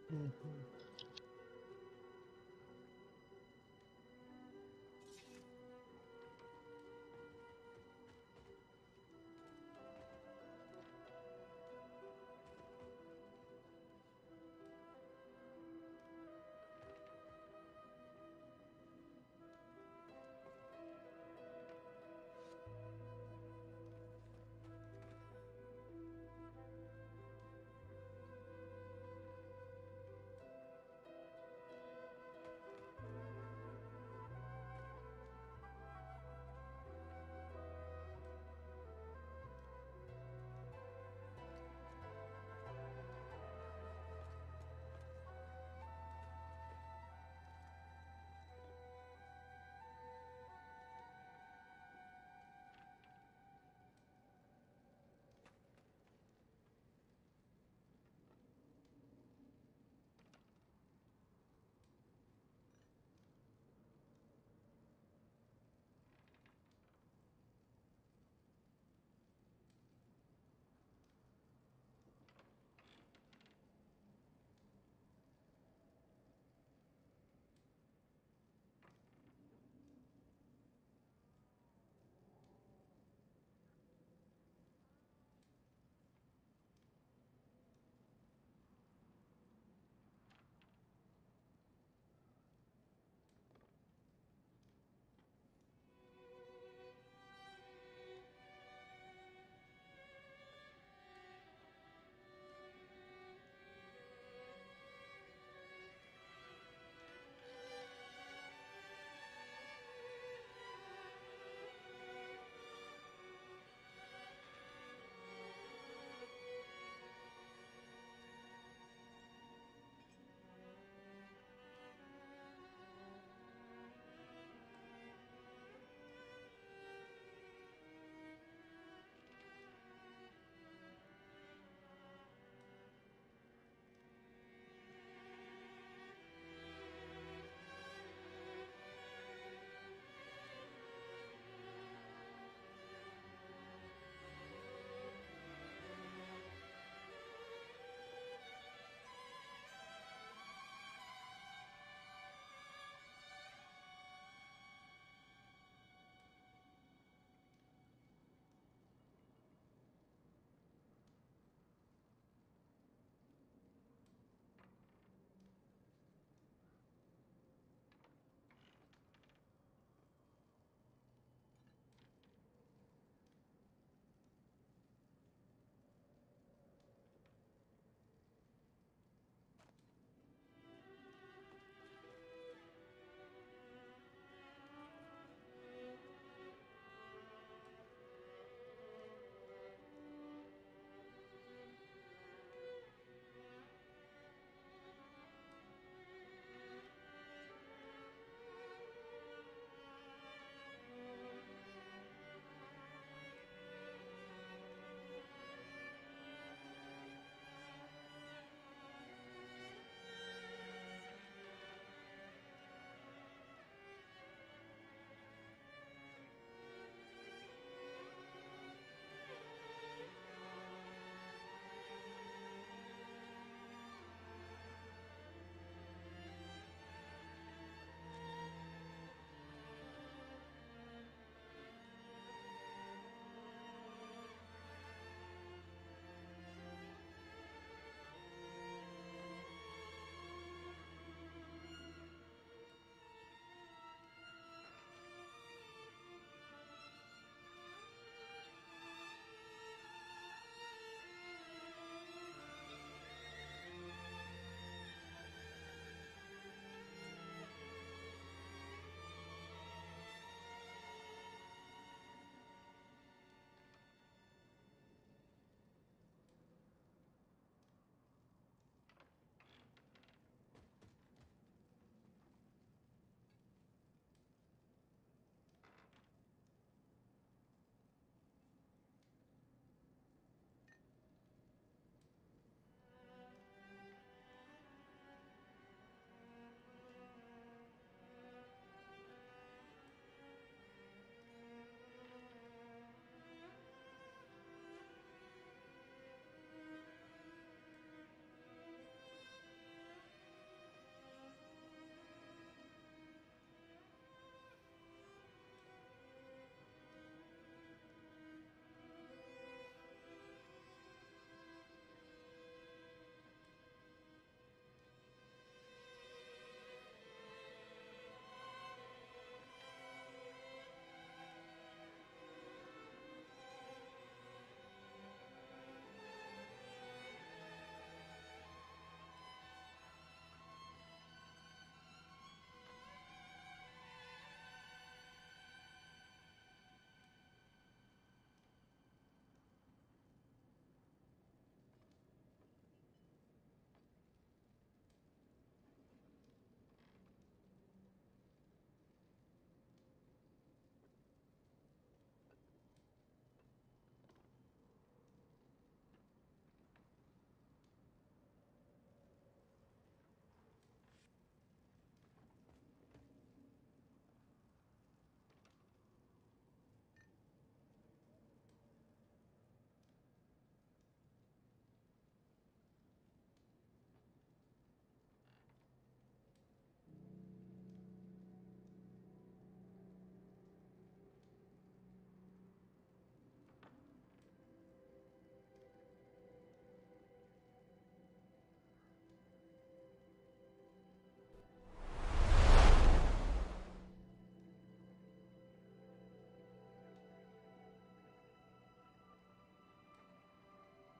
Mhm.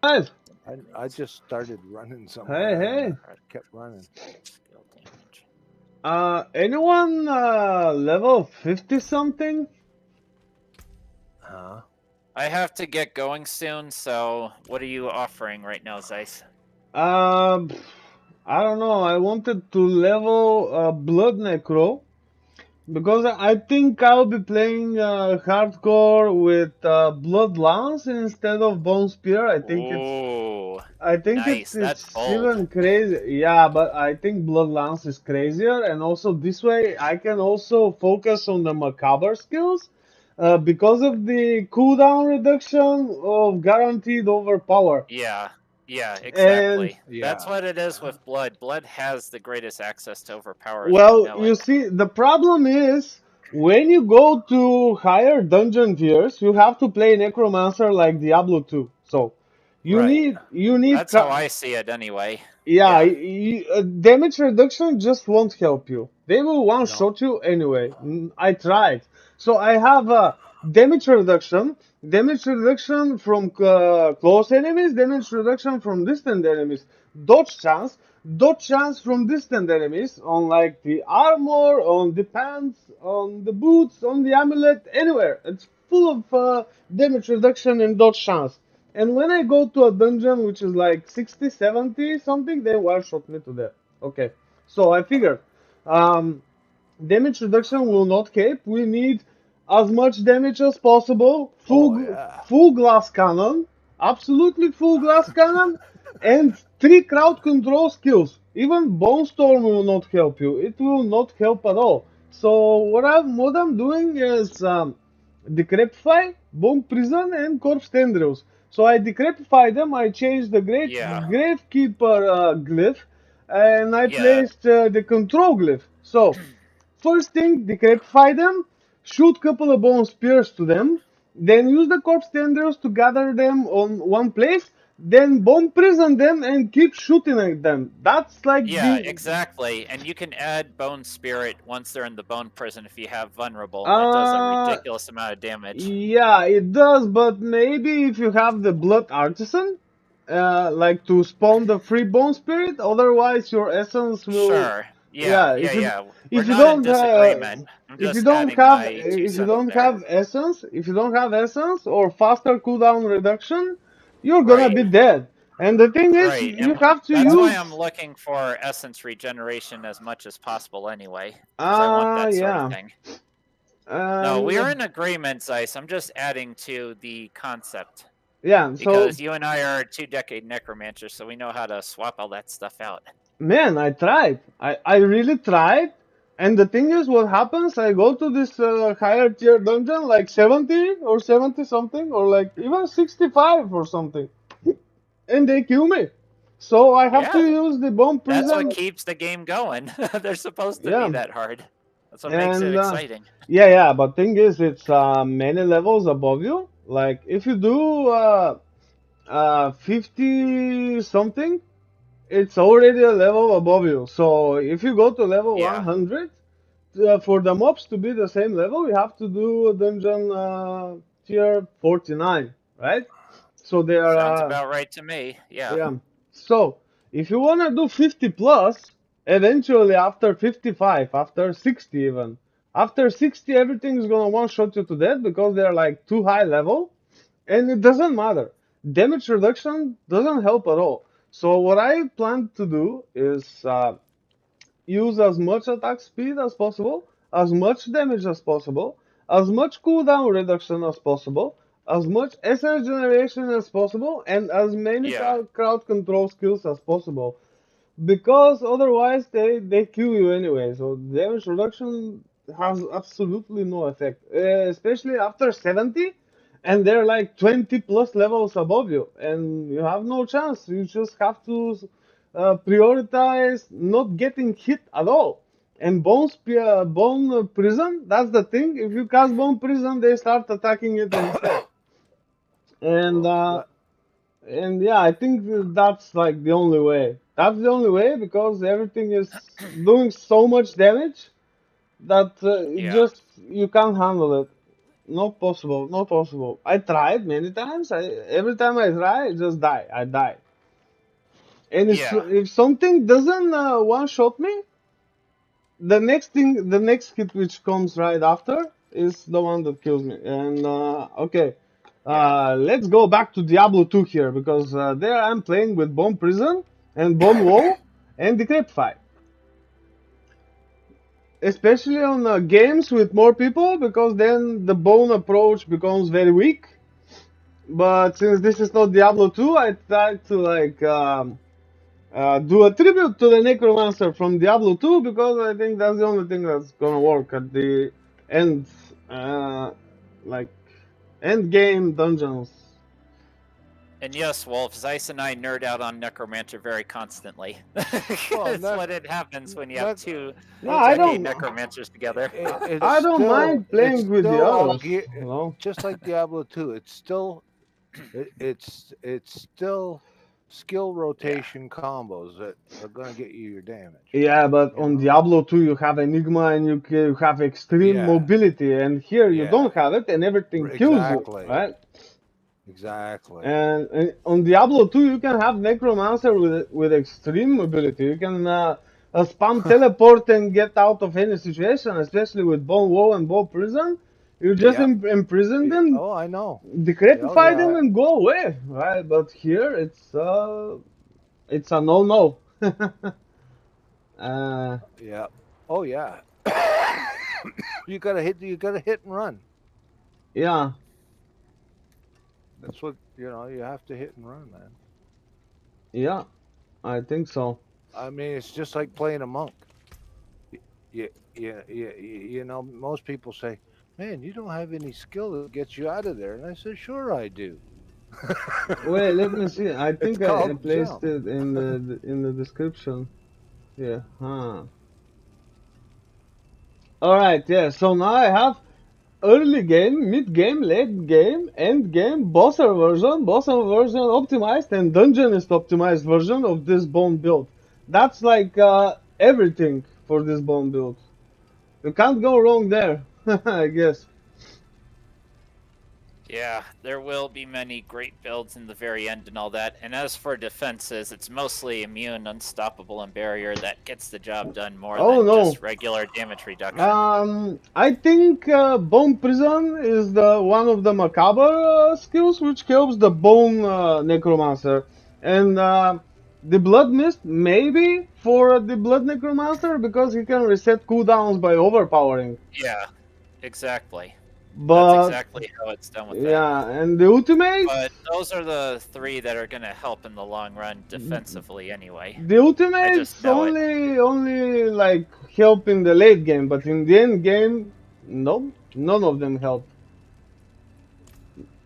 I just started running Hey, somewhere. hey. And I kept running. Skill damage. Anyone level 50 something? Huh? I have to get going soon, so what are you offering right now, Zeiss? Um, I don't know. I wanted to level Blood Necro because I think I'll be playing hardcore with Blood Lance instead of Bone Spear. Ooh, I think nice. That's it's bold. even crazy. Yeah, but I think Blood Lance is crazier, and also this way I can also focus on the Macabre skills. Because of the cooldown reduction of guaranteed overpower. Yeah, And exactly. That's Yeah. what it is with Blood. Blood has the greatest access to overpower if you well, know you it. see, the problem is when you go to higher dungeon tiers, you have to play Necromancer like Diablo 2. So Right. you need That's how I see it anyway. yeah, Yeah. damage reduction just won't help you. They will one No. shot you anyway. I tried. So I have a damage reduction from close enemies, damage reduction from distant enemies, dodge chance from distant enemies on like the armor, on the pants, on the boots, on the amulet, anywhere. It's full of damage reduction and dodge chance. And when I go to a dungeon which is like 60, 70 something, they one shot me to death. Okay. So I figured damage reduction will not help. We need as much damage as possible. Oh yeah. Full glass cannon. Absolutely full glass cannon. And 3 crowd control skills. Even Bone Storm will not help you. It will not help at all. So what I'm doing is Decrepify, Bone Prison, and Corpse Tendrils. So I decrepify them, I changed the Yeah. Gravekeeper glyph, and I Yeah. placed the control glyph. So, first thing, decrepify them, shoot couple of bone spears to them, then use the corpse tendrils to gather them on one place, then bomb prison them and keep shooting at them. That's like Yeah, exactly. And you can add Bone Spirit once they're in the Bone Prison if you have Vulnerable. It does a uh ridiculous amount of damage. yeah, it does, but maybe if you have the blood artisan, like to spawn the free bone spirit, otherwise your essence will. Sure. Yeah, Yeah, yeah, yeah. We're if you not in don't disagreement. I'm if you just don't adding have my two if you cents don't there. have essence, or faster cooldown reduction, you're gonna Right. be dead. And the thing is, Right. you And have to that's why use. I'm looking for essence regeneration as much as possible anyway. Because I want that sort of Yeah, thing. No, we are and in agreement, Zeiss. I'm just adding to the concept. yeah. So Because you and I are 2-decade necromancers, so we know how to swap all that stuff out. man, I tried. I really tried. And the thing is, what happens? I go to this higher tier dungeon, like 70 or 70 something, or like even 65 or something, and they kill me. So I have to Yeah, use the bomb that's what prison. keeps the game going. They're supposed to be Yeah, that hard. That's what makes it and exciting. yeah. But thing is, it's many levels above you. Like if you do 50 something, it's already a level above you. So if you go to level Yeah. 100, for the mobs to be the same level, you have to do a dungeon tier 49, right? So they are, Sounds about right to me. Yeah. yeah. So if you wanna do 50 plus, eventually after 55, after 60 even, after 60 everything is gonna one shot you to death because they're like too high level, and it doesn't matter. Damage reduction doesn't help at all. So what I plan to do is use as much attack speed as possible, as much damage as possible, as much cooldown reduction as possible, as much essence generation as possible, and as many Yeah. crowd control skills as possible. Because otherwise they kill you anyway. So damage reduction has absolutely no effect, especially after 70, and they're like 20 plus levels above you, and you have no chance. You just have to prioritize not getting hit at all. And bone prison, that's the thing. If you cast bone prison, they start attacking it instead. And Well, uh, and yeah, I think that's like the only way. That's the only way because everything is doing so much damage that Yeah. you can't handle it. Not possible. Not possible. I tried many times. Every time I try, I just die. I die. And Yeah. if something doesn't one shot me, the next hit which comes right after is the one that kills me. And okay, let's go back to Diablo 2 here because there I'm playing with Bone Prison and Bone Wall and Decrepify. Especially on games with more people because then the bone approach becomes very weak. But since this is not Diablo 2, I tried to like do a tribute to the Necromancer from Diablo 2 because I think that's the only thing that's gonna work at the end, like end game dungeons. And yes, Wolf, Zeiss and I nerd out on Necromancer very constantly. Well, That's what it happens when you have two No, I decade don't. Necromancers together. I don't mind playing it's with the still all others. You know? just like Diablo 2. It's still it's still skill rotation combos that are gonna get you your damage. Yeah, but You on know? Diablo 2 you have Enigma and you have extreme Yeah. mobility, and here you Yeah. don't have it, and everything kills you, Exactly. right? Exactly. And on Diablo 2 you can have Necromancer with extreme mobility. You can spam teleport and get out of any situation, especially with Bone Wall and Bone Prison. You just Yeah. imprison them, Oh, I know. decrepify yeah. them, and go away, right? But here it's a no-no. Yeah. Oh yeah. You gotta hit and run. Yeah. That's what you have to hit and run, man. Yeah, I think so. I mean, it's just like playing a monk. Most people say, "Man, you don't have any skill that gets you out of there," and I said, "Sure, I do." Wait, let me see. I think I called placed jump. it in the description. Yeah, huh. Alright, yeah, so now I have early game, mid game, late game, end game, bossar version optimized, and dungeonist optimized version of this bone build. That's like everything for this bone build. You can't go wrong there, I guess. Yeah, there will be many great builds in the very end and all that. And as for defenses, it's mostly immune, unstoppable, and barrier that gets the job done more Oh, than no. just regular damage reduction. I think Bone Prison is the one of the macabre skills which helps the Bone Necromancer, and the Blood Mist maybe for the Blood Necromancer because he can reset cooldowns by overpowering. Yeah, exactly. But That's exactly how it's done with that. yeah, and the ultimate. But those are the three that are going to help in the long run defensively anyway. The ultimates just know it. only like help in the late game, but in the end game, no, none of them help.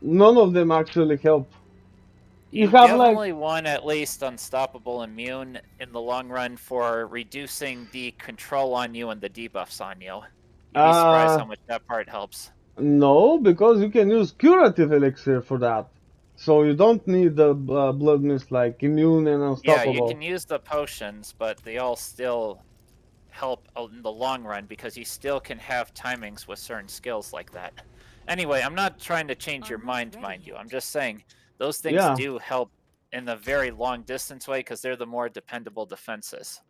None of them actually help. You have definitely want at least unstoppable immune in the long run for reducing the control on you and the debuffs on you. You'd be surprised how much that part helps. No, because you can use curative elixir for that. So you don't need the blood mist like immune and unstoppable. Yeah, you can use the potions, but they all still help in the long run because you still can have timings with certain skills like that. Anyway, I'm not trying to change your mind, mind you. I'm just saying those things do help in the very long distance way because they're the more dependable defenses.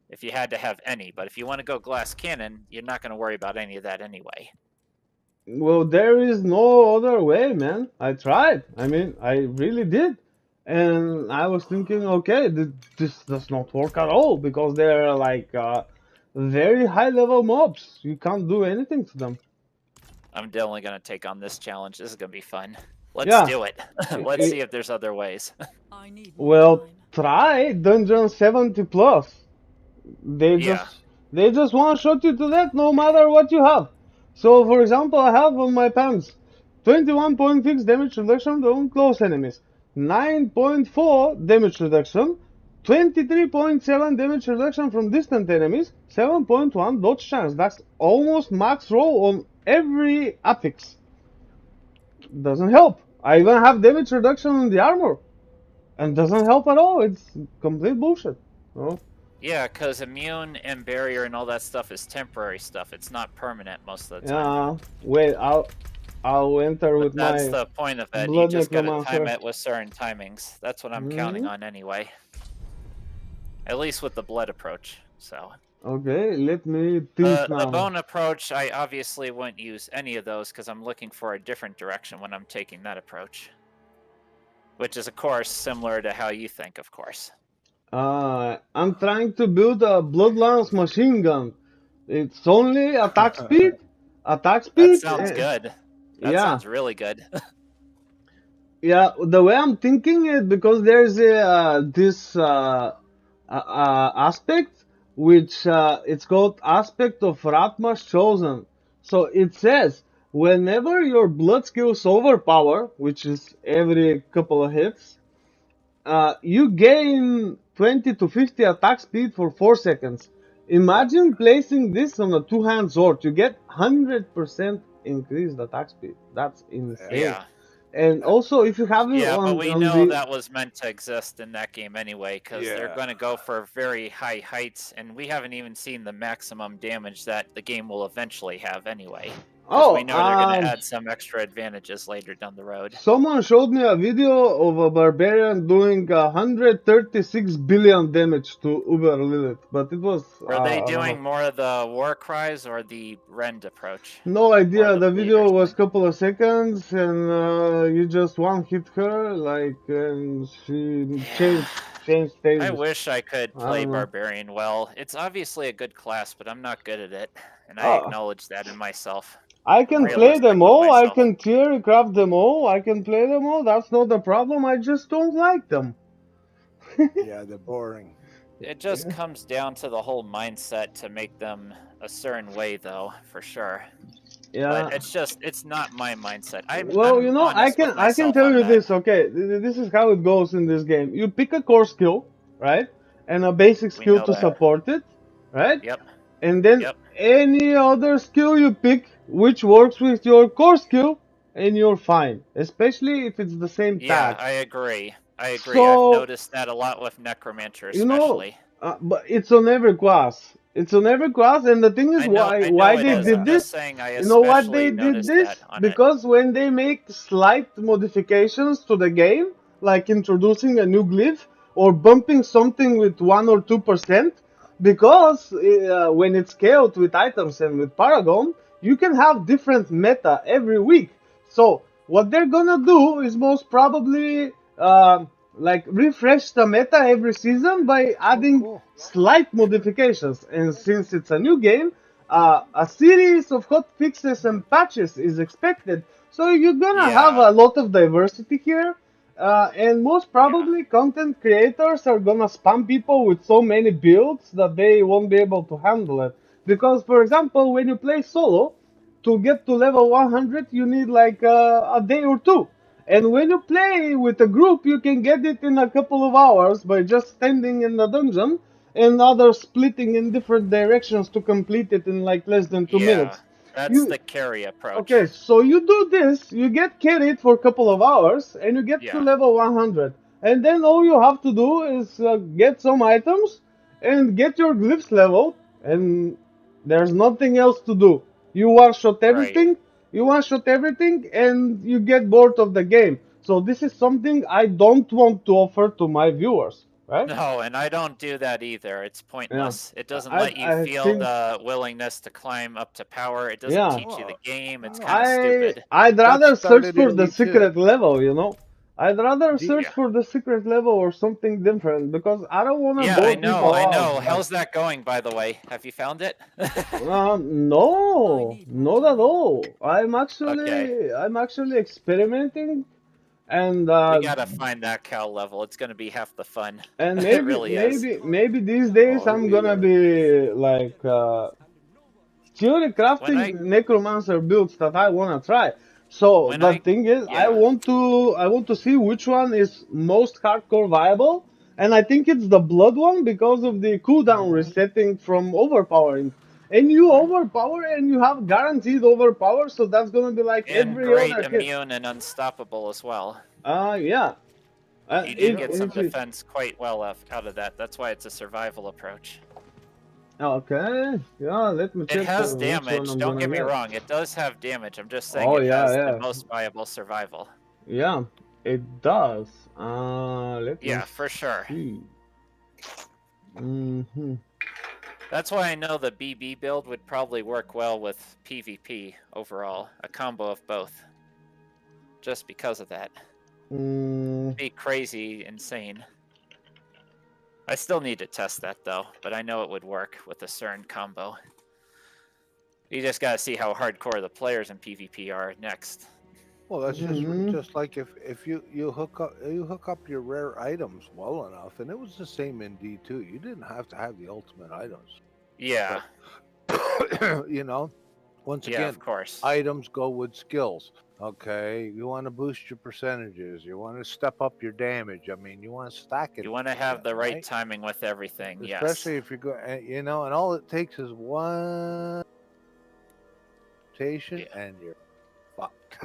If you had to have any, but if you want to go glass cannon, you're not going to worry about any of that anyway. Well, there is no other way, man. I tried. I mean, I really did. And I was thinking, okay, this does not work at all because they're like very high level mobs. You can't do anything to them. I'm definitely going to take on this challenge. This is going to be fun. Let's do it. Let's see if there's other ways. Well, try Dungeon 70 plus. They just one-shot you to that no matter what you have. So, for example, I have on my pants 21.6 damage reduction on close enemies, 9.4 damage reduction, 23.7 damage reduction from distant enemies, 7.1 dodge chance. That's almost max roll on every affix. Doesn't help. I even have damage reduction on the armor. And doesn't help at all. It's complete bullshit. Oh. Yeah, because immune and barrier and all that stuff is temporary stuff. It's not permanent most of the time. Yeah, wait, I'll enter But with that's my the point of it. You blood just gotta time necromancer. it with certain timings. That's what I'm counting on anyway. At least with the blood approach. So Okay, let me think the now. bone approach, I obviously wouldn't use any of those because I'm looking for a different direction when I'm taking that approach. Which is, of course, similar to how you think, of course. I'm trying to build a bloodlance machine gun. It's only attack speed. Attack That speed. sounds good. That Yeah. sounds really good. Yeah, the way I'm thinking it, because there's this aspect which it's called aspect of Ratma's chosen. So it says whenever your blood skills overpower, which is every couple of hits, you gain 20 to 50 attack speed for 4 seconds. Imagine placing this on a two-hand sword. You get 100% increased attack speed. That's insane. Yeah. And also, if you have it Yeah, but we on know the that was meant to exist in that game anyway, because they're going to go for very high heights, and we haven't even seen the maximum damage that the game will eventually have anyway. Because we know they're going to add some extra advantages later down the road. Someone showed me a video of a barbarian doing 136 billion damage to Uber Lilith, but it was... Were they doing more of the war cries or the rend approach? No idea. the The video bleeders was thing? couple of seconds, and you just one hit her, like, and she changed stages. I wish I could play don't know. Barbarian well. It's obviously a good class, but I'm not good at it, and I acknowledge that in myself. I can play Realistic them with all. I myself. can theory craft them all. I can play them all. That's not the problem. I just don't like them. Yeah, they're boring. It just comes down to the whole mindset to make them a certain way, though, for sure. Yeah. But it's not my mindset. Well, I'm you know, I honest with can myself tell on you that. this. Okay, this is how it goes in this game. You pick a core skill, right, and a basic We skill know to that. support it, right? Yep. And then Yep. any other skill you pick which works with your core skill, and you're fine. Especially if it's the same Yeah, tag. I agree. I agree. So, I've noticed that a lot with Necromancer, you know, especially. but it's on every class. It's on every class, and the thing is, I know why it they is. did I'm this? just saying I You know what especially they did noticed this? that on it. Because when they make slight modifications to the game, like introducing a new glyph or bumping something with 1 or 2%, because when it's scaled with items and with Paragon, you can have different meta every week. So what they're gonna do is most probably like refresh the meta every season by adding slight modifications. And since it's a new game, a series of hot fixes and patches is expected. So you're gonna have a lot of diversity here. And most probably content creators are gonna spam people with so many builds that they won't be able to handle it. Because, for example, when you play solo, to get to level 100, you need like a day or two. And when you play with a group, you can get it in a couple of hours by just standing in the dungeon and others splitting in different directions to complete it in like less than 2 minutes. That's the carry approach. Okay, so you do this, you get carried for a couple of hours, and you get to level 100. And then all you have to do is get some items and get your glyphs leveled, and there's nothing else to do. You one-shot everything, and you get bored of the game. So this is something I don't want to offer to my viewers, right? No, and I don't do that either. It's pointless. It doesn't I- let you I feel think- the willingness to climb up to power. It doesn't teach you the game. It's kind of I stupid. I'd rather search started for in the me too. secret level, you know. I'd rather search Yeah. for the secret level or something different because I don't want to Yeah, bore I know. people I out. know. How's that going, by the way? Have you found it? No, not at all. I'm actually experimenting, and We gotta find that cow level. It's gonna be half the fun. and It maybe really is. maybe these days Oh, I'm gonna be like theory crafting necromancer builds that I wanna try. So the thing is, I want to see which one is most hardcore viable, and I think it's the blood one because of the cooldown resetting from overpowering. And you overpower, and you have guaranteed overpower, so that's gonna be like And every great other hit. immune and unstoppable as well. Yeah. You do get some defense quite well out of that. That's why it's a survival approach. Okay. Yeah, let me It check has which one damage. I'm Don't gonna get me get. wrong. It does have damage. I'm just saying Oh it yeah, has the yeah. most viable survival. Yeah, it does. Let me Yeah, for sure. see. Mm-hmm. That's why I know the BB build would probably work well with PvP overall. A combo of both. Just because of that. Be crazy, insane. I still need to test that though, but I know it would work with a CERN combo. You just gotta see how hardcore the players in PvP are next. Well, that's Mm-hmm. just like if you hook up your rare items well enough, and it was the same in D2. You didn't have to have the ultimate items, Yeah, but you know, once yeah, again, of course. items go with skills. Okay, you want to boost your percentages. You want to step up your damage. I mean, you want to stack it. You want to have the right timing with everything, yes. Especially if you're going, you know, and all it takes is one rotation, Yeah. and you're fucked.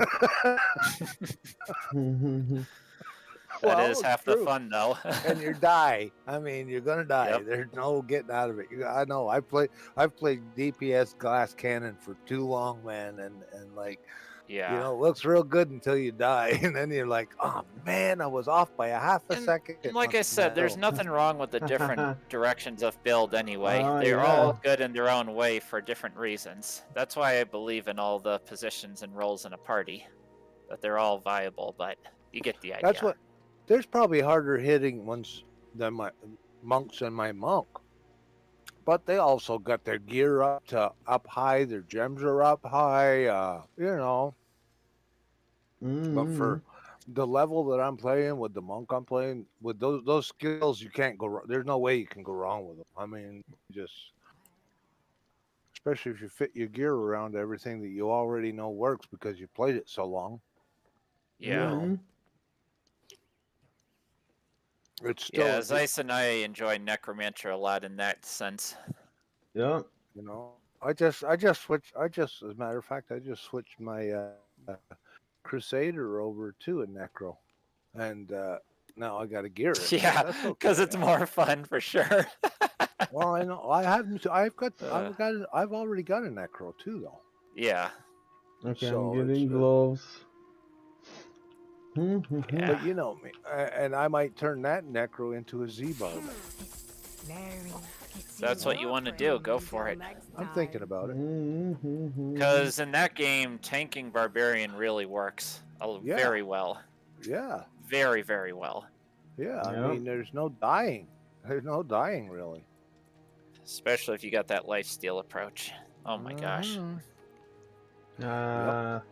That Well, is it's half the true. fun though. And you die. I mean, you're gonna die. Yep. There's no getting out of it. I know. I've played DPS glass cannon for too long, man, and like, Yeah. you know, it looks real good until you die, and then you're like, oh man, I was off by a half a second. And like I said, there's nothing wrong with the different directions of build anyway. Oh, They're yeah. all good in their own way for different reasons. That's why I believe in all the positions and roles in a party. That they're all viable, but you get the idea. That's what. There's probably harder hitting ones than my monks and my monk, but they also got their gear up high. Their gems are up high. You know. But for the level that I'm playing with the monk I'm playing with those skills, you can't go. There's no way you can go wrong with them. I mean, just especially if you fit your gear around everything that you already know works because you played it so long. Yeah. You know, it's still Yeah, Zeiss and I enjoy Necromancer a lot in that sense. Yeah. you know. I just switched. As a matter of fact, I just switched my Crusader over to a Necro, and now I got a gear. Yeah, because it's more fun for sure. Well, I know I haven't. I've already got a Necro too, though. Yeah. Okay, So I'm getting gloves. Yeah. But you know me, and I might turn that Necro into a Z-Barb. That's what you want to do. Go for it. I'm thinking about it. Because in that game, tanking Barbarian really works very well. Yeah. Very, very well. Yeah, I mean, there's no dying. There's no dying, really. Especially if you got that lifesteal approach. Oh my gosh. Yep.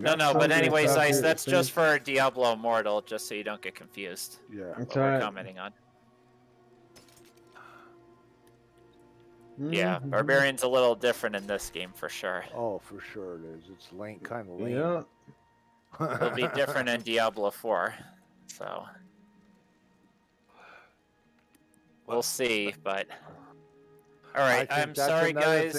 No, but anyways, Zeiss, that's just for Diablo Immortal, just so you don't get confused. Yeah. What we're commenting on. Yeah, Barbarian's a little different in this game for sure. Oh, for sure it is. It's kind of lame. Yeah. It'll be different in Diablo 4, so we'll see. But all right, I'm sorry, guys.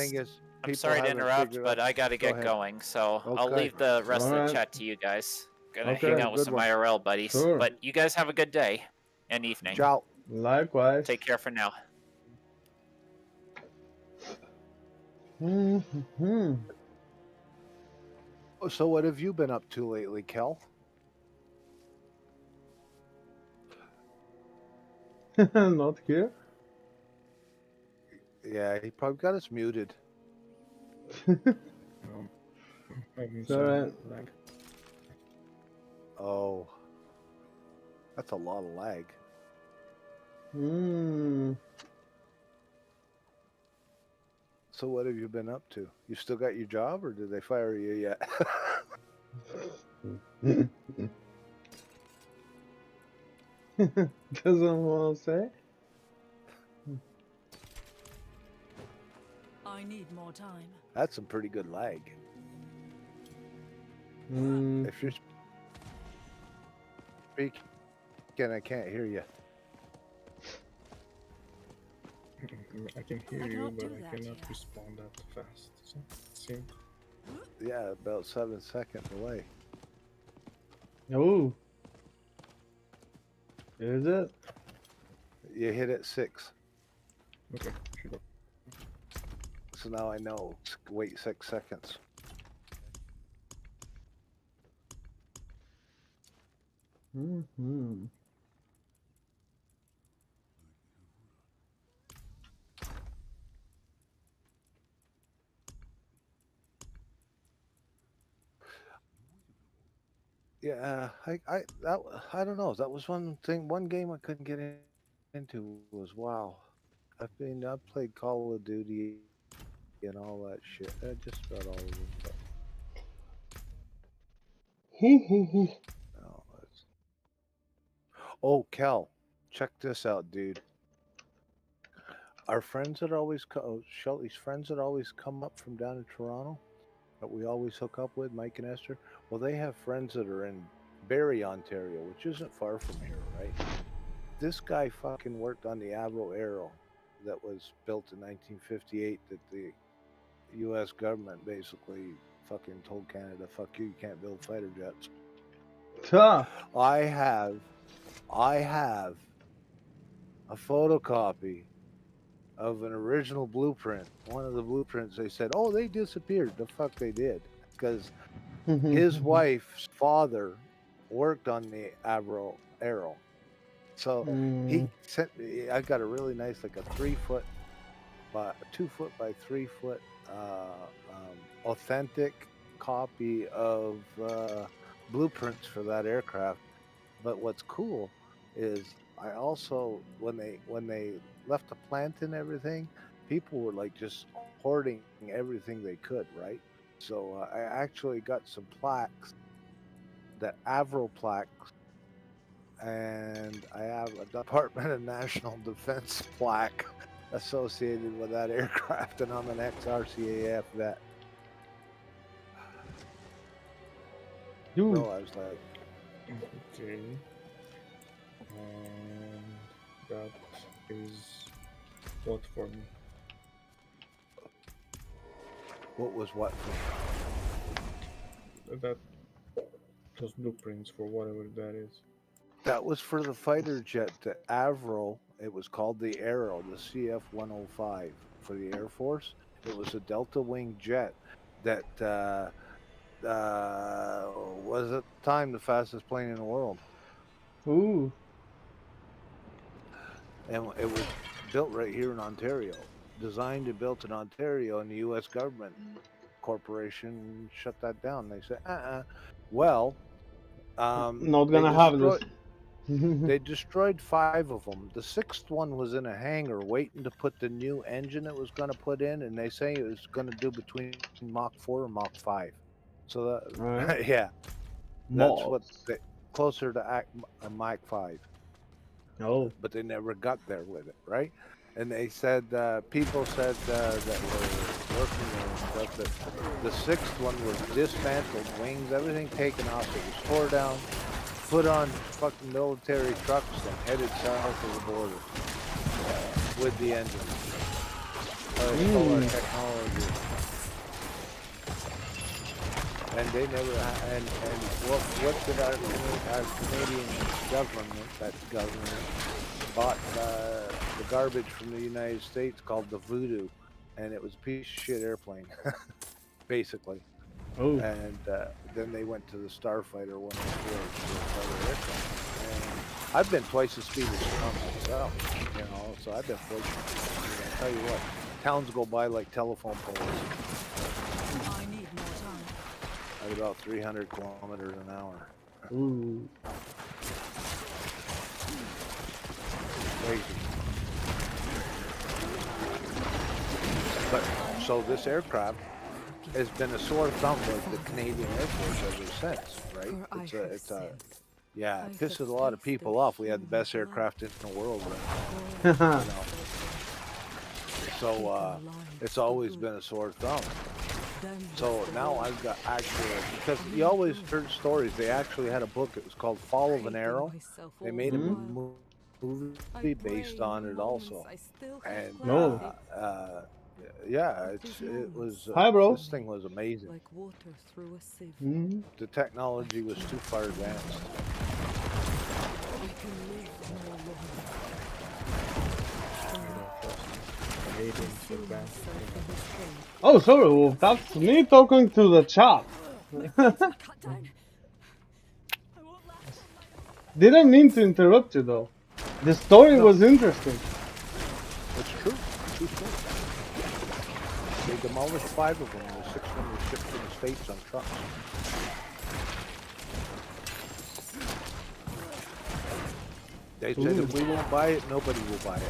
I'm sorry to interrupt, but I got to get going, so I'll leave the rest of the chat to you guys. Gonna hang out with some IRL buddies. Sure. But you guys have a good day and evening. Ciao. Likewise. Take care for now. So what have you been up to lately, Kel? Not here. Yeah, he probably got us muted. Alright. Oh, that's a lot of lag. So what have you been up to? You still got your job, or did they fire you yet? Doesn't want to say. I need more time. That's some pretty good lag. If you're speaking, I can't hear you. I can hear you, but I cannot respond that fast. So, see? Yeah, about 7 seconds away. Oh. Is it? You hit it 6. Okay, should go. So now I know. Wait 6 seconds. Mm-hmm. Yeah, I don't know. That was one game I couldn't get into was WoW. I've played Call of Duty and all that shit. Just about all of them, but no, it's... Oh, Cal, check this out, dude. Our friends that always Shelly's friends that always come up from down in Toronto that we always hook up with, Mike and Esther. Well, they have friends that are in Barrie, Ontario, which isn't far from here, right? This guy fucking worked on the Avro Arrow that was built in 1958 that the U.S. government basically fucking told Canada, fuck you can't build fighter jets. Huh. I have a photocopy of an original blueprint. One of the blueprints, they said, oh, they disappeared. The fuck they did. Because his wife's father worked on the Avro Arrow. So he sent me, I got a really nice, like a 3 foot by 2 foot by 3 foot authentic copy of blueprints for that aircraft. But what's cool is I also when they left the plant and everything, people were like just hoarding everything they could, right? So I actually got some plaques, that Avro plaques, and I have a Department of National Defense plaque associated with that aircraft, and I'm an ex-RCAF vet. Dude. So I was like, Okay. And that is what for me? what was what for That those blueprints for whatever that is. that was for the fighter jet, the Avro. It was called the Arrow, the CF-105 for the Air Force. It was a delta wing jet that was at the time the fastest plane in the world. Ooh. And it was built right here in Ontario, designed and built in Ontario, and the U.S. government corporation shut that down. They said, well, Not they gonna have this. they destroyed 5 of them. The 6th one was in a hangar waiting to put the new engine it was going to put in, and they say it was going to do between Mach 4 and Mach 5. So that, Right. yeah, that's what Mobs. closer to Mach 5. Oh. But they never got there with it, right? And they said people said that were working there and stuff that the 6th one was dismantled, wings, everything taken off. It was tore down, put on fucking military trucks and headed south of the border with the engine. Solar technology. And they never, and what did our Canadian government, that government, bought the garbage from the United States called the Voodoo, and it was a piece of shit airplane, basically. Oh. And then they went to the Starfighter 104 fighter aircraft. And I've been twice the speed of Trump myself, you know, so I've been fortunate. I'll tell you what, towns go by like telephone poles. I need more time. At about 300 kilometers an hour. Ooh. Crazy. But so this aircraft has been a sore thumb with the Canadian Air Force ever since, right? Yeah, it pisses a lot of people off. We had the best aircraft in the world, right? You know. So it's always been a sore thumb. So now I've got actually, because you always heard stories, they actually had a book, it was called Fall of an Arrow. They made a movie based on it also. And yeah, it was, Hi, bro. this thing was amazing. Like water through a sieve. The technology was too far advanced. I can live no longer. need him so bad. Oh, sorry, Wolf. That's me talking to the chat. Didn't mean to interrupt you though. The story No. was interesting. It's true. True story. They demolished 5 of them, and the 6th one was shipped to the States on trucks. They said if we won't buy it, nobody will buy it.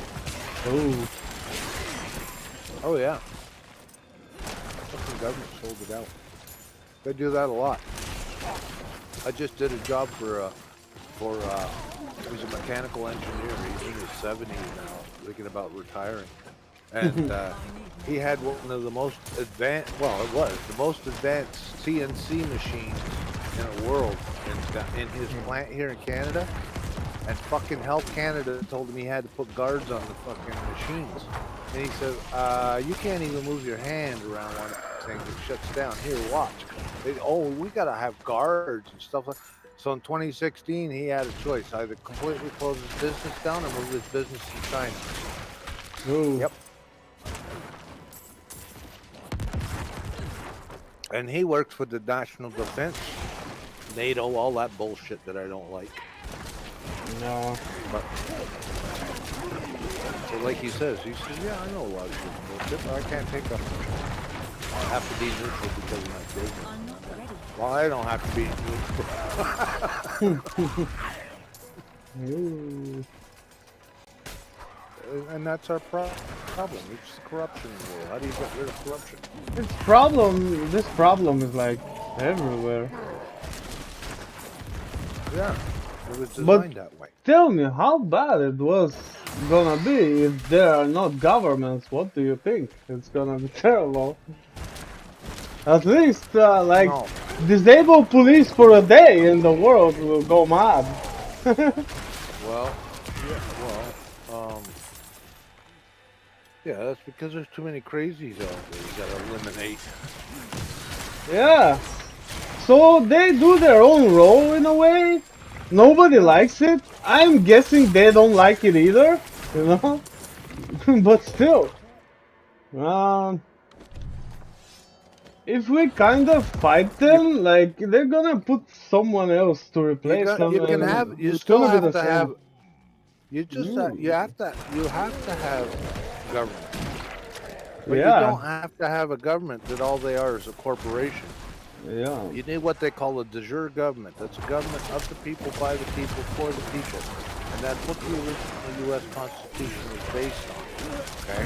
Oh. Oh yeah. Fucking government sold it out. They do that a lot. I just did a job for he's a mechanical engineer. He's in his 70s now, thinking about retiring. And he had one of the most advanced, well, it was the most advanced CNC machines in the world in his plant here in Canada. And fucking Health Canada told him he had to put guards on the fucking machines. And he said, you can't even move your hand around one of these things. It shuts down. Here, watch. We gotta have guards and stuff like that. So in 2016, he had a choice: either completely close his business down or move his business to China. Ooh. Yep. And he works for the National Defense, NATO, all that bullshit that I don't like. No. But so like he says, yeah, I know a lot of shit bullshit, but I can't take up. I have to be neutral because of my business. Well, I don't have to be neutral. And that's our problem. It's the corruption war. How do you get rid of corruption? This problem is like everywhere. Yeah, it was designed that way. Tell me, how bad it was gonna be if there are not governments? What do you think? It's gonna be terrible. At least, No. disable police for a day and the world will go mad. Yeah, that's because there's too many crazies out there. You gotta eliminate. Yeah. So they do their own role in a way. Nobody likes it. I'm guessing they don't like it either, you know? But still. If we kind of fight them, like, they're gonna put someone else to replace them. You can and have. You it's still gonna be have the to same. have. You just you have to have government. But Yeah. you don't have to have a government that all they are is a corporation. Yeah. You need what they call a de jure government. That's a government of the people, by the people, for the people. And that's what the original U.S. Constitution was based on. Okay?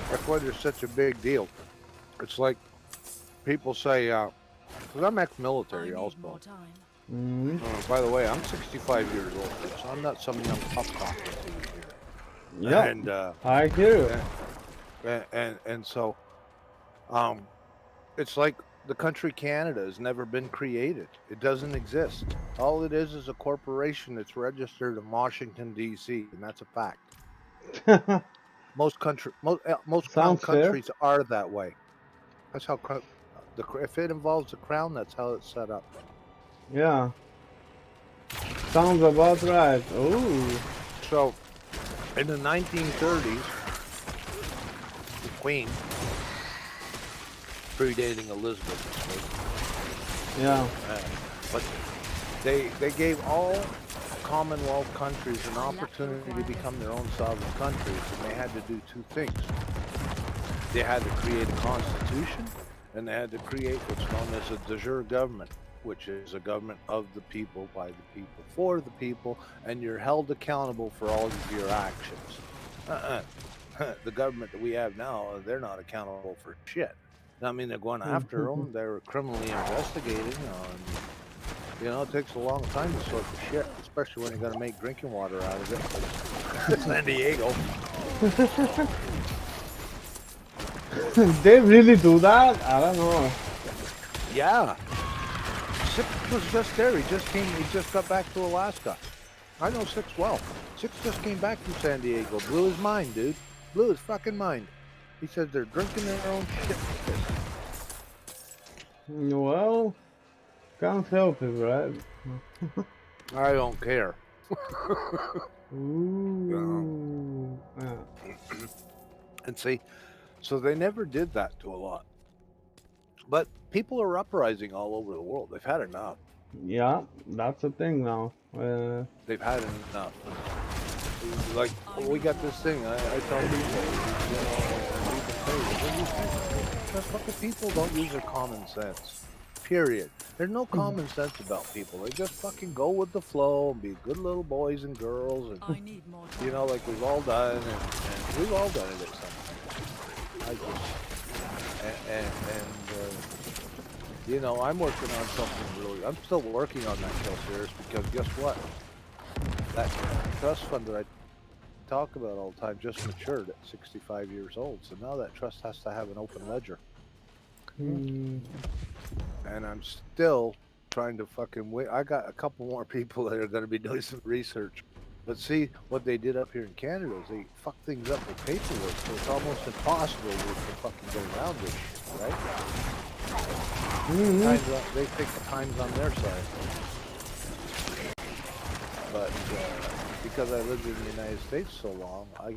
That's why there's such a big deal. It's like people say, because I'm ex-military also. By the way, I'm 65 years old, so I'm not some young pup cock here. Yeah. And I hear you. And so, it's like the country Canada has never been created. It doesn't exist. All it is a corporation that's registered in Washington D.C., and that's a fact. Most crown countries are that way. That's how if it involves the crown, that's how it's set up. Yeah. Sounds about right. Oh. So, in the 1930s, the Queen, predating Elizabeth, yeah. But they gave all Commonwealth countries an opportunity to become their own sovereign countries, and they had to do two things. They had to create a constitution, and they had to create what's known as a de jure government, which is a government of the people, by the people, for the people, and you're held accountable for all of your actions. The government that we have now, they're not accountable for shit. I mean, they're going after them. They're criminally investigating. It takes a long time to sort the shit, especially when you're going to make drinking water out of it. San Diego. They really do that? I don't know. Yeah. Six was just there. He just got back to Alaska. I know Six well. Six just came back from San Diego. Blew his mind, dude. Blew his fucking mind. He says they're drinking their own shit. Well, can't help it, right? I don't care. Ooh. And see, so they never did that to a lot. But people are uprising all over the world. They've had enough. Yeah, that's a thing now. They've had enough. And like we got this thing. I tell people, fucking people don't use their common sense. Period. There's no common sense about people. They just fucking go with the flow and be good little boys and girls, and I need more time. like we've all done, and we've all done it at some point. I just I'm working on something really. I'm still working on that kill series because guess what? That trust fund that I talk about all the time just matured at 65 years old. So now that trust has to have an open ledger. Hmm. And I'm still trying to fucking wait. I got a couple more people that are going to be doing some research. But see, what they did up here in Canada is they fuck things up with paperwork, so it's almost impossible to fucking get around this shit, right? They think the time's on their side. But because I lived in the United States so long, I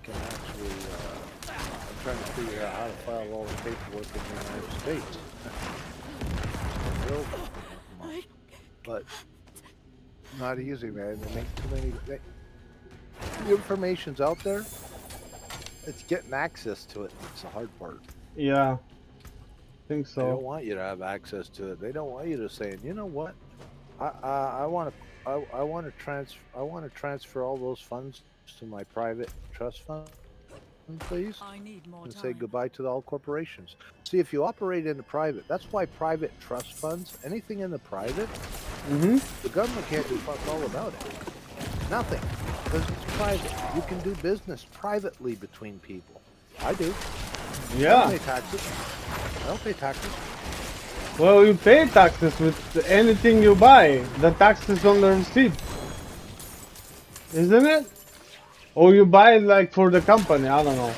can actually, I'm trying to figure out how to file all the paperwork in the United States. But not easy, man. They make too many. The information's out there. It's getting access to it. It's the hard part. Yeah, I think They don't so. want you to have access to it. They don't want you to say, you know what? I want to I want to transfer all those funds to my private trust fund, please, I need more and time. say goodbye to all corporations. See, if you operate in the private, that's why private trust funds, anything in the private, the government can't do fuck all about it. Nothing, because it's private. You can do business privately between people. I do. I Yeah. don't pay taxes. I don't pay taxes. Well, you pay taxes with anything you buy. The tax is on the receipt, isn't it? Or you buy it like for the company. I don't know.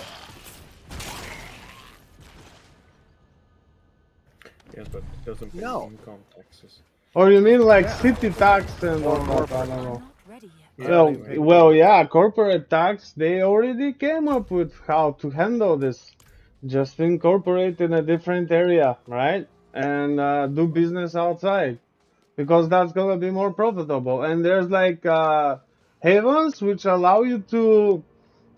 Yeah, but it doesn't pay No. income taxes. Or you mean like Yeah. city tax and Or all that? I corporate. don't I'm know. not ready yet. Yeah, Well, they pay well, corporate. yeah, corporate tax, they already came up with how to handle this. Just incorporate in a different area, right? And do business outside because that's gonna be more profitable. And there's like havens which allow you to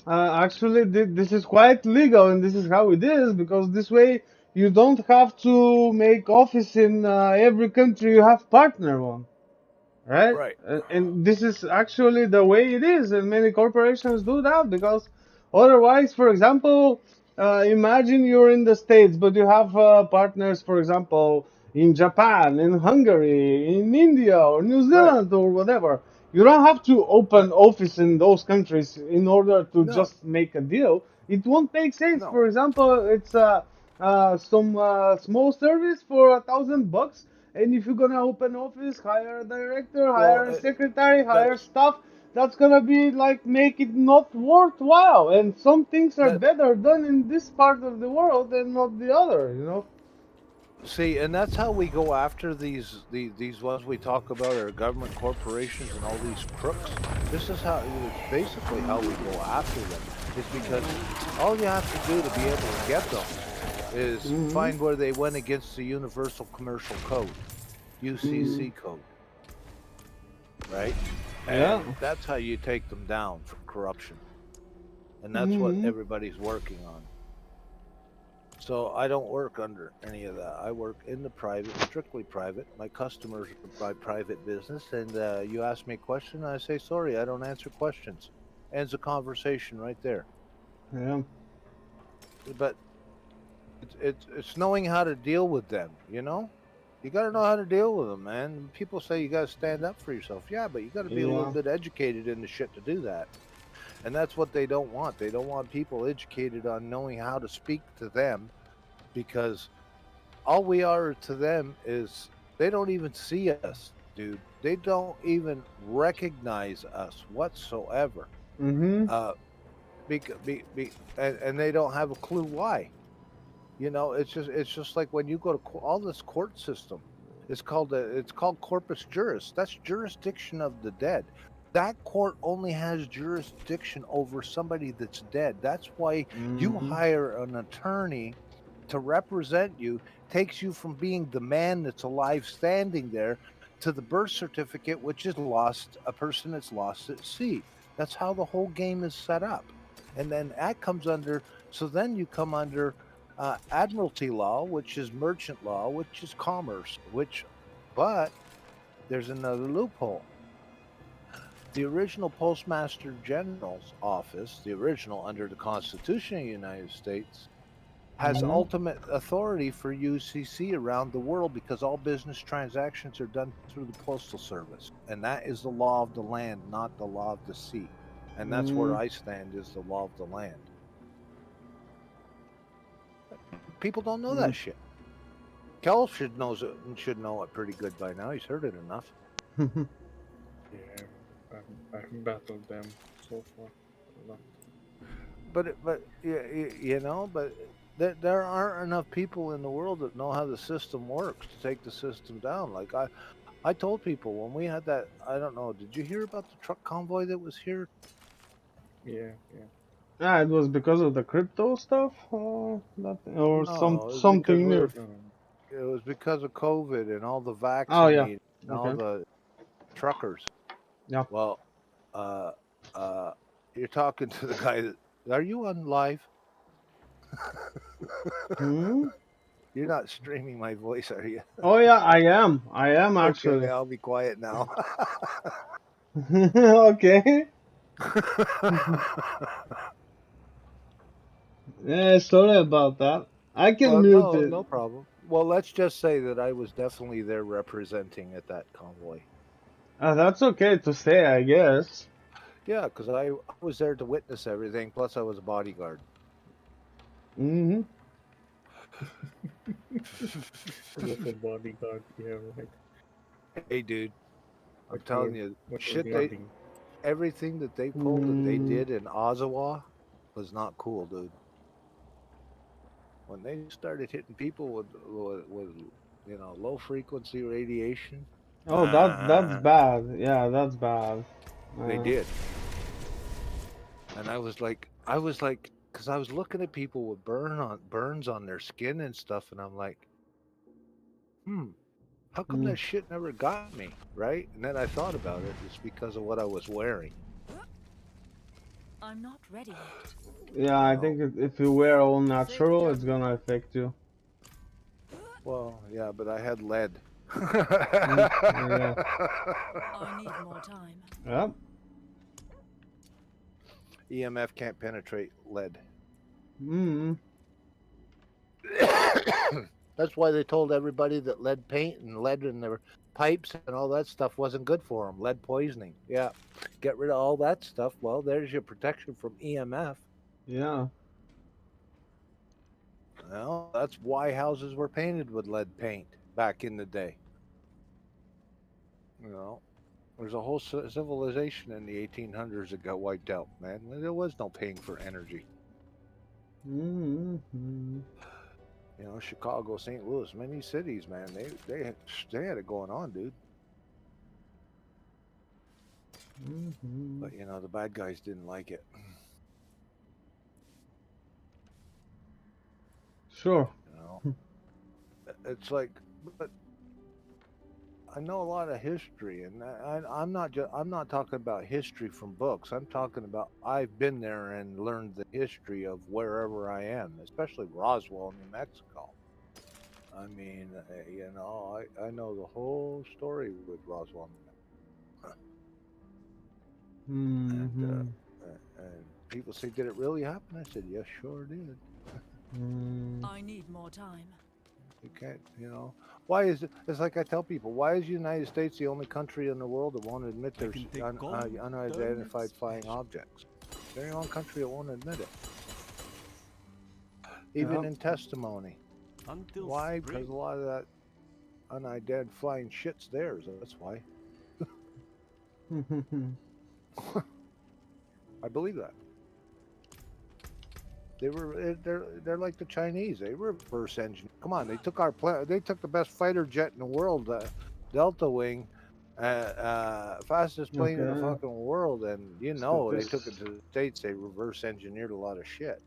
actually this is quite legal and this is how it is because this way you don't have to make office in every country you have partner on. Right? Right. And this is actually the way it is, and many corporations do that because otherwise, for example, imagine you're in the States, but you have partners, for example, in Japan, in Hungary, in India, or New Right. Zealand, or whatever. You don't have to open Right. office in those countries in order to No. just make a deal. It won't make sense. No. For example, it's some small service for $1,000, and if you're gonna open office, hire a director, Well, hire a secretary, hire that's staff, that's gonna be like make it not worthwhile. And some things are that. better done in this part of the world than not the other, you know? See, and that's how we go after these ones we talk about are government corporations and all these crooks. This is how it's basically how we go after them. It's because all you have to do to be able to get them is Hmm. find where they went against the Universal Commercial Code, Hmm. UCC code, right? Yeah. And that's how you take them down for corruption. And that's what Hmm. everybody's working on. So I don't work under any of that. I work in the private, strictly private. My customers are my private business, and you ask me a question, I say sorry, I don't answer questions. Ends the conversation right there. Yeah. But it's knowing how to deal with them. You got to know how to deal with them, man. People say you got to stand up for yourself. Yeah, but you got to be a little Yeah. bit educated in the shit to do that. And that's what they don't want. They don't want people educated on knowing how to speak to them, because all we are to them is they don't even see us, dude. They don't even recognize us whatsoever. Hmm. Uh, and they don't have a clue why. It's just like when you go to all this court system. It's called corpus juris. That's jurisdiction of the dead. that court only has jurisdiction over somebody that's dead. That's why you Mm-hmm. hire an attorney to represent you, takes you from being the man that's alive standing there to the birth certificate, which is lost, a person that's lost at sea. That's how the whole game is set up. And then that comes under, so then you come under admiralty law, which is merchant law, which is commerce, but there's another loophole. The original Postmaster General's office, the original under the Constitution of the United States, has Mm-hmm. ultimate authority for UCC around the world because all business transactions are done through the Postal Service. And that is the law of the land, not the law of the sea. And that's where I stand, is the law of the land. People don't know that shit. Kel should know it pretty good by now. He's heard it enough. Yeah, I've battled them so far a lot. But you know, but there aren't enough people in the world that know how the system works to take the system down. Like I told people when we had that, I don't know, did you hear about the truck convoy that was here? Yeah, yeah. Ah, it was because of the crypto stuff, or that, or No, it was because something new. it was because of COVID and all the Oh yeah. vaccinated and all Okay. the truckers. Yeah. Well, uh, uh, you're talking to the guy that, are you on live? Hmm. You're not streaming my voice, are you? Oh yeah, I am. I am Okay, actually. I'll be quiet now. Okay. Yeah, sorry about that. I can Well, mute no, it. no problem. Well, let's just say that I was definitely there representing at that convoy. That's okay to say, I guess. Yeah, because I was there to witness everything. Plus, I was a bodyguard. Mm-hmm. What a bodyguard, yeah, right. Hey, dude, I'm What telling you're you, what you're shit, guarding. everything that they pulled and they Mm. did in Ozawa was not cool, dude. When they started hitting people with low frequency radiation, Oh, that's bad. Yeah, that's bad. they Uh, did. And I was like, because I was looking at people with burns on their skin and stuff, and I'm like, how come mm. that shit never got me, right? And then I thought about it. It's because of what I was wearing. I'm not ready yet. Yeah, You I know? think if you wear all Save the natural, it's jungle. gonna affect you. Well, yeah, but I had lead. Yeah. I need more time. Yep. EMF can't penetrate lead. Mm. That's why they told everybody that lead paint and lead in their pipes and all that stuff wasn't good for them. Lead poisoning. Yeah. Get rid of all that stuff. Well, there's your protection from EMF. Yeah. Well, that's why houses were painted with lead paint back in the day. You know, there's a whole civilization in the 1800s that got wiped out, man. There was no paying for energy. Mm. You know, Chicago, St. Louis, many cities, man, they had it going on, dude. Mm-hmm. But you know, the bad guys didn't like it. Sure. You know, it's like, but I know a lot of history, and I'm not talking about history from books. I'm talking about I've been there and learned the history of wherever I am, especially Roswell, New Mexico. I mean, you know, I know the whole story with Roswell, New Mexico. and Mm-hmm. and people say, did it really happen? I said, yes, sure did. Mm. I need more time. You can't, you know. Why is it? It's like I tell people, why is the United States the only country in the world that won't admit there's unidentified flying objects? They're the only country that won't admit it, even Yeah. in testimony. Why? Because a lot of that unidentified flying shit's theirs. That's why. I believe that. They're like the Chinese. They reverse engineer. Come on, they took our they took the best fighter jet in the world, Delta Wing, Fastest plane in the Okay. fucking world, and you know they took it to the States. They reverse engineered a lot of shit.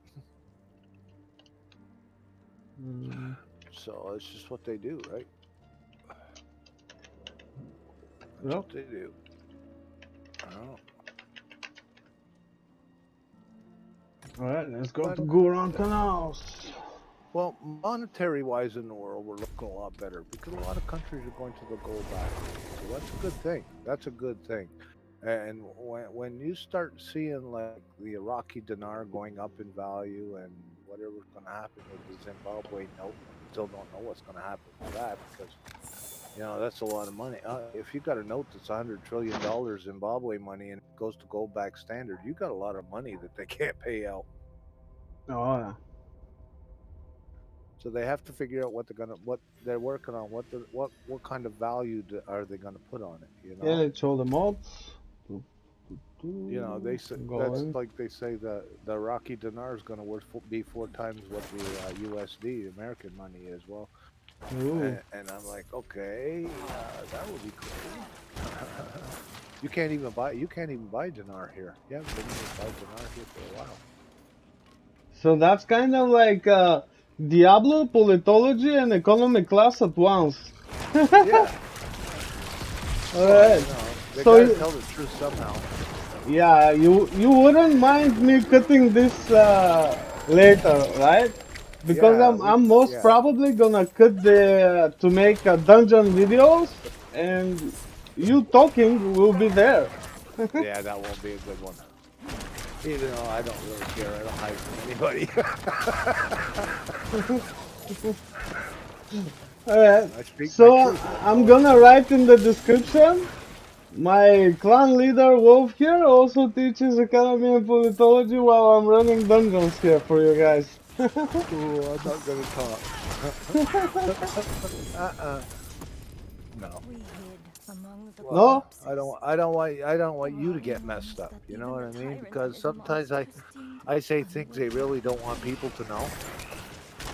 Mm. So it's just what they do, right? That's Yep. what they do. Oh. All right, let's go But, to Goron Canals. well, monetary-wise in the world, we're looking a lot better because a lot of countries are going to the gold back. So that's a good thing. That's a good thing. And when you start seeing like the Iraqi dinar going up in value and whatever's going to happen with the Zimbabwe note, still don't know what's going to happen with that because you know that's a lot of money. If you got a note that's $100 trillion Zimbabwe money and it goes to gold back standard, you got a lot of money that they can't pay out. Oh yeah. So they have to figure out what they're working on, what kind of value are they gonna put on it? You Yeah, know, let's show the mods. they say that's Going. like they say the Iraqi dinar is gonna be 4 times what the USD American money is. Well, Ooh. and I'm like, okay, that would be cool. You can't even buy dinar here. You haven't been able to buy dinar here for a while. So that's kind of like Diablo, politology, and economic class at once. Yeah. All Well, right. you know, they So gotta tell the truth somehow. yeah, you wouldn't mind me cutting this later, right? Because Yeah, I'm most probably gonna cut the to make dungeon videos, and you talking will be there. Yeah, that won't be a good one. Even though I don't really care, I don't hide from anybody. Alright, I speak my so truth. I'm gonna write in the description. My clan leader Wolf here also teaches economy and politology while I'm running dungeons here for you guys. Oh, I'm not gonna talk. No. We hid among the No? I don't want you to get messed up. You know what I mean? Because sometimes I say things they really don't want people to know.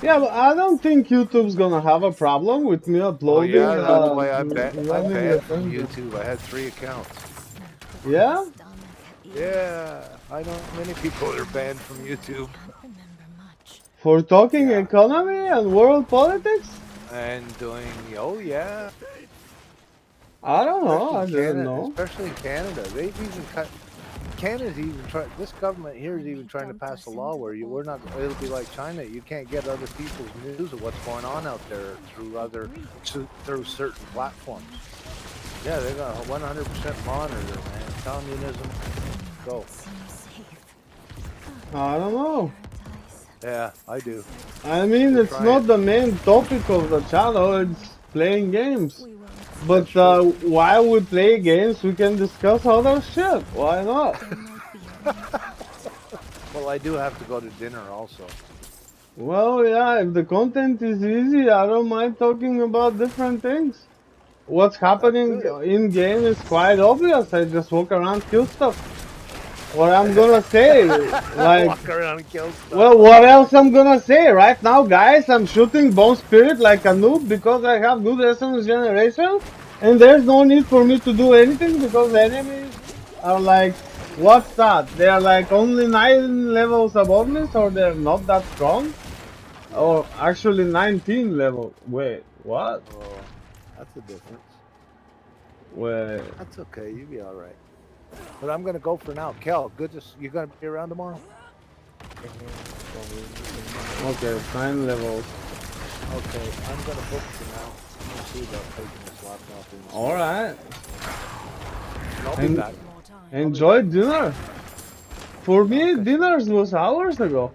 Yeah, but I don't think YouTube's gonna have a problem with me Oh uploading. yeah, that's why I'm running banned the from dungeon. YouTube. I had 3 accounts. Yeah? Yeah, I know many people that are banned from YouTube. For talking Yeah. economy and world politics? And doing, oh yeah, I don't know, I especially in didn't Canada. know. Especially in Canada, they've even cut. Canada's even trying. This government here is even trying to pass a law where we're not. It'll be like China. You can't get other people's news of what's going on out there through certain platforms. Yeah, they got 100% monitor, man. Communism, go. I don't know. Yeah, I do. I mean, They're it's trying. not the main topic of the channel, it's playing games. But while we play games, we can discuss other shit. Why not? Well, I do have to go to dinner also. Well, yeah, if the content is easy, I don't mind talking about different things. What's happening good. in game is quite obvious. I just walk around, kill stuff. What I'm gonna say, like, Walk around and kill stuff. well, what else I'm gonna say? Right now, guys, I'm shooting Bone Spirit like a noob because I have good essence generation, and there's no need for me to do anything because enemies are like, what's that? They are like only 9 levels above me, so they're not that strong. Or actually 19 level. Wait, what? Oh, that's a difference. Wait. That's okay. You'll be all right. But I'm gonna go for now. Kel, good to you gonna be around tomorrow? Okay, 9 levels. Okay, I'm gonna book for now. I'm gonna see about taking this laptop in. All right. I'll be back. Enjoy dinner. For me, dinners was hours ago.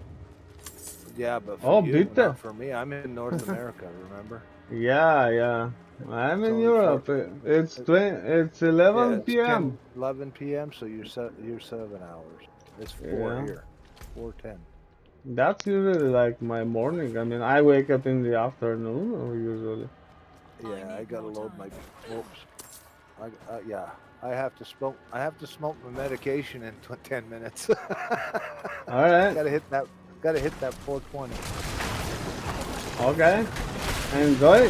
Yeah, but for you, bitter. not for me. I'm in North America. Remember? Yeah. I'm in only Europe. It's 11 p.m. 11 p.m. So you're 7 hours. It's 4 here. 4:10. That's usually like my morning. I mean, I wake up in the afternoon usually. Yeah, I gotta load my. Oops. Yeah. I have to smoke. I have to smoke my medication in 10 minutes. All right. Gotta hit that. Gotta hit that 420. Okay. Enjoy.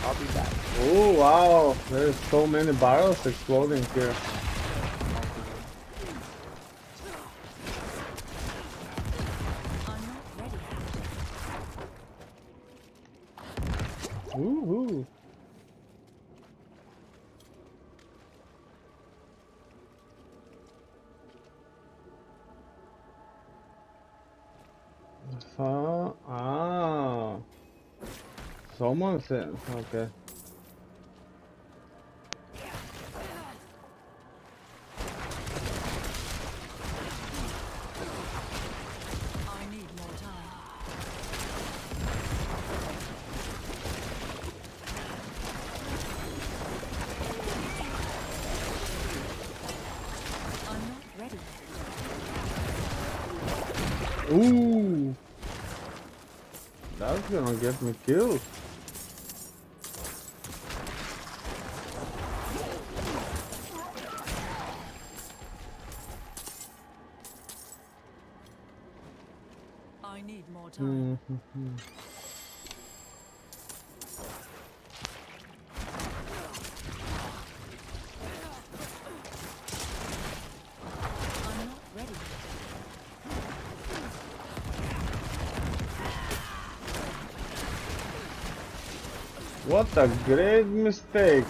I'll be back. Oh wow, there's so many barrels exploding here. I'm not ready. Woohoo! Someone said, okay. I need more time. I'm not ready. Ooh! That's gonna get me killed. I need more time. I'm not ready. What a great mistake!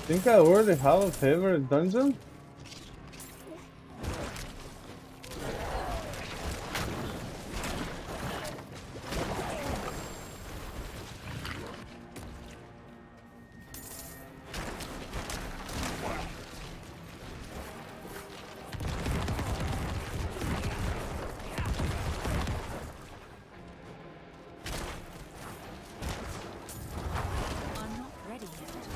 Think I already have a favorite dungeon? I'm not ready yet.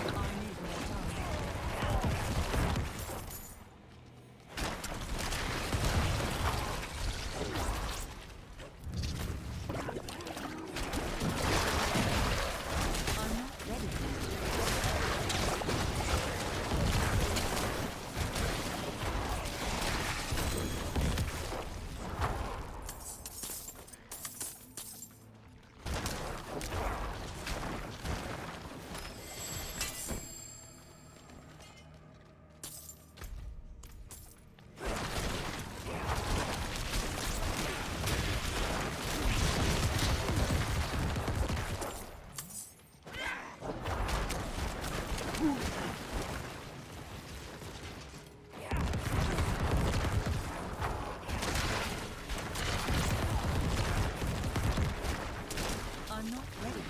I need more time. I'm not ready yet. I'm not ready yet.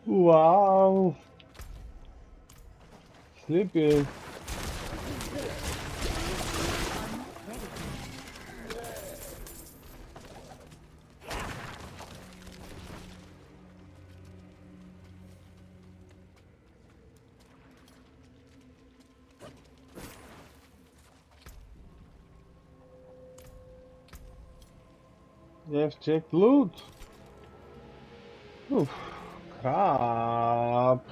Wow! Sleepy. I'm not ready yet. Yes, check loot. Oof, crap.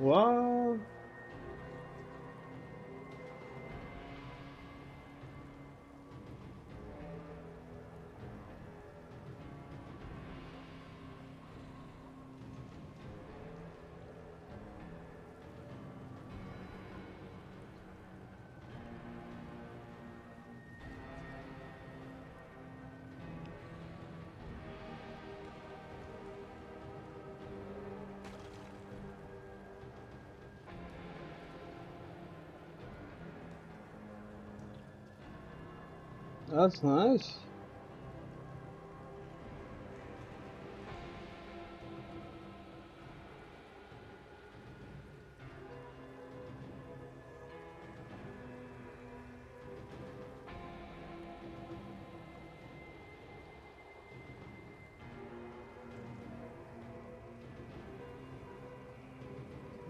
What? That's nice.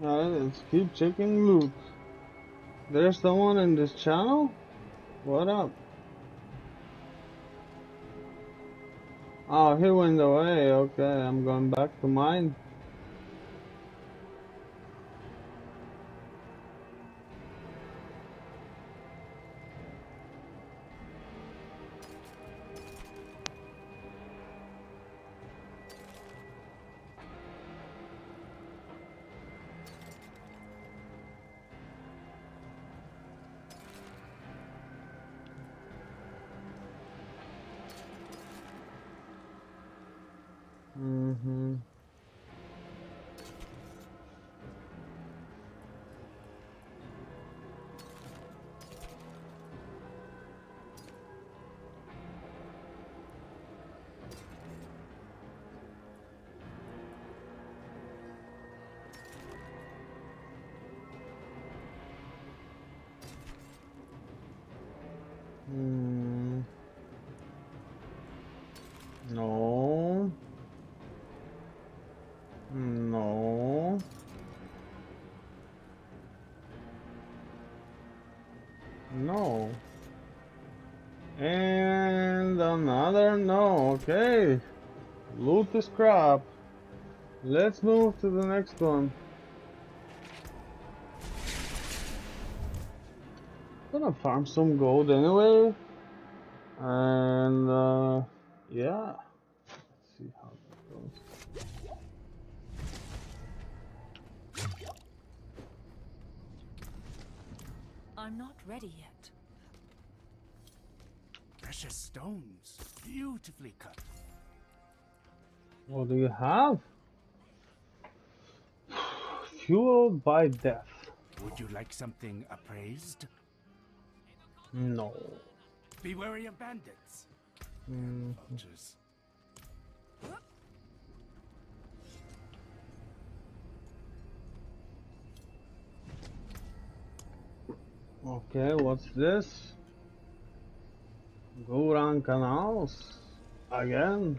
Alright, let's keep checking loot. There's someone in this channel? What up? Oh, he went away. Okay, I'm going back to mine. Mm-hmm. Mm. No. No. No. And another no. Okay. Loot is crap. Let's move to the next one. Gonna farm some gold anyway. And yeah. Let's see how that goes. I'm not ready yet. Precious stones, beautifully cut. What do you have? Fueled by death. Would you like something appraised? No. Be wary of bandits. Mm. Vultures. Okay, what's this? Go around canals again.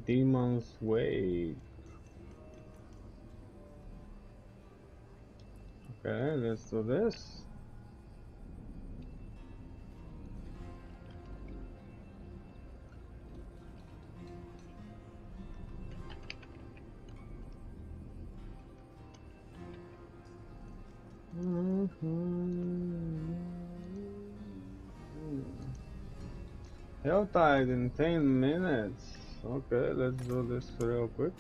Demon's Way. Okay, let's do this. Heltide in 10 minutes. Okay, let's do this real quick.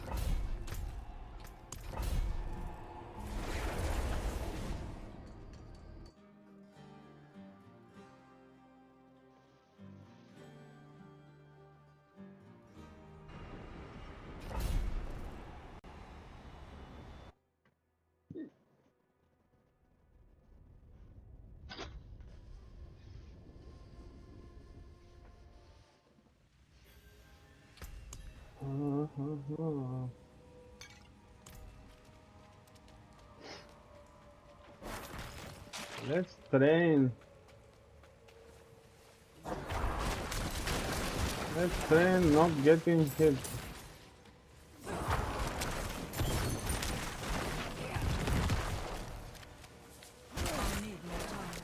Let's train. Let's train not getting hit. I'll need more time.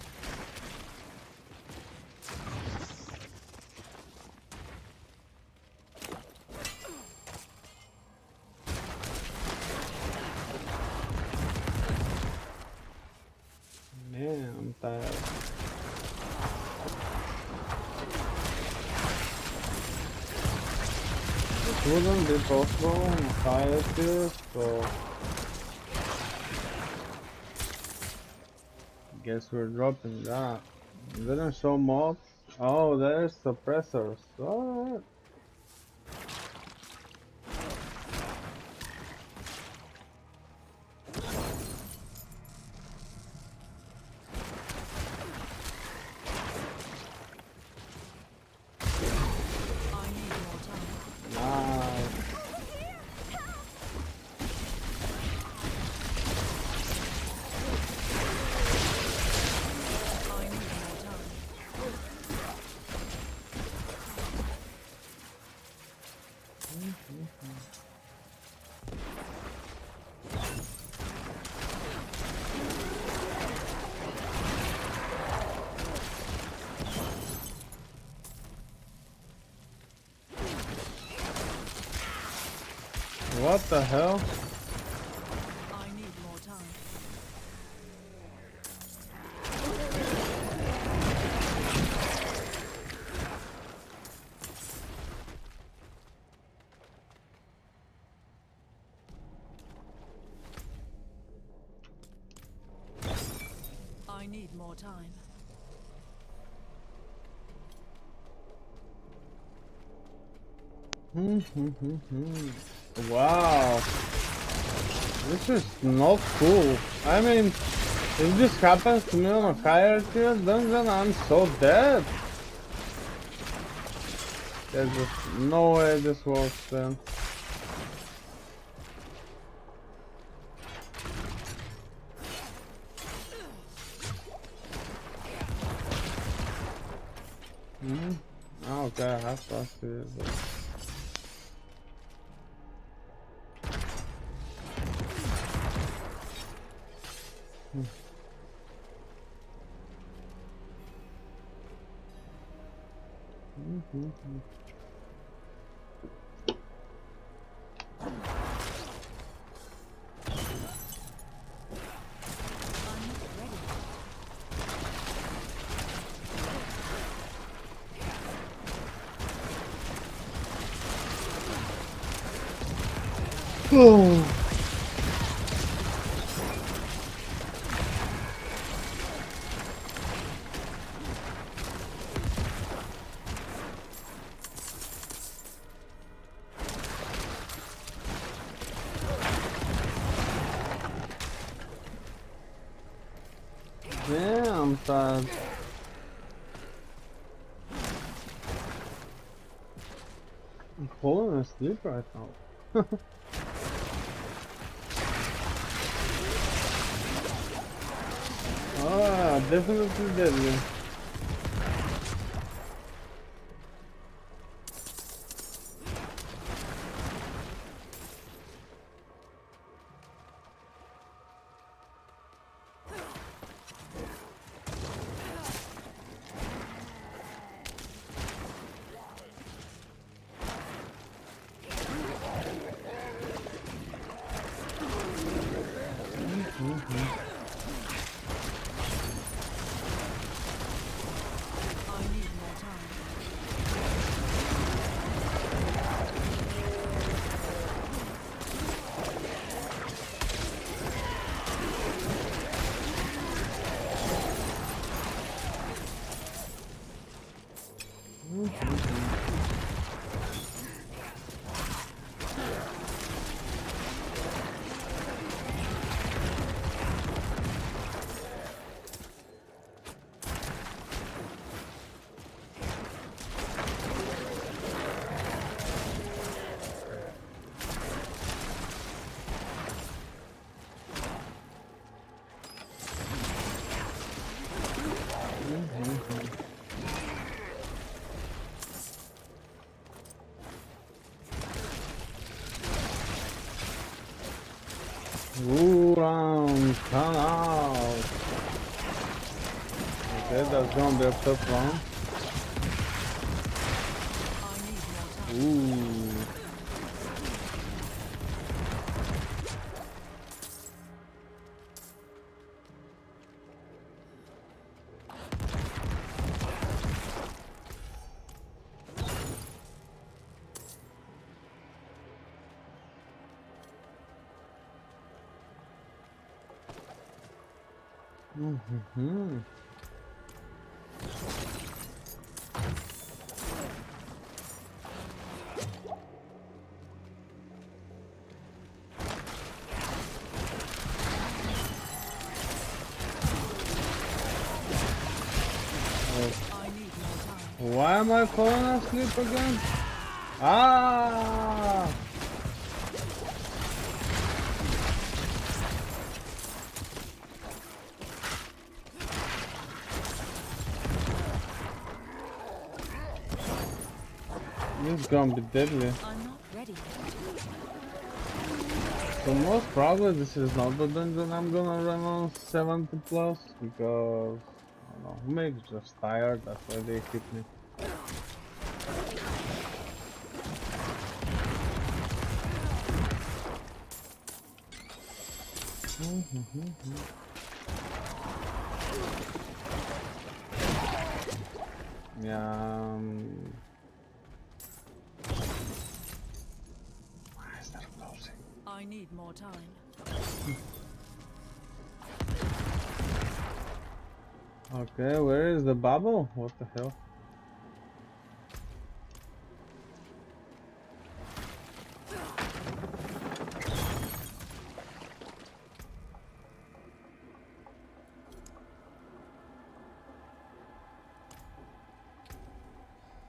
wouldn't be possible on higher tiers, so guess we're dropping that. Didn't show mobs. Oh, there's suppressors. Alright. I need more time. Nice. I need more time. What the hell? I need more time. I need more time. Wow. This is not cool. I mean, if this happens to me on a higher tier, then I'm so dead. There's just no way this works then. Okay, I have to see it. Oh. Yeah, I'm tired. I'm falling asleep right now. Ah, definitely deadly. I need more time. Come out. Okay, that's gonna be a tough round. I need more time. Ooh. Mm-hmm. I need more time. Why am I falling asleep again? Ah! This is gonna be deadly. I'm not ready yet. So most probably this is not the dungeon I'm gonna run on 70 plus because I don't know, maybe just tired, that's why they hit me. Yeah. Why is that closing? I need more time. Okay, where is the bubble? What the hell?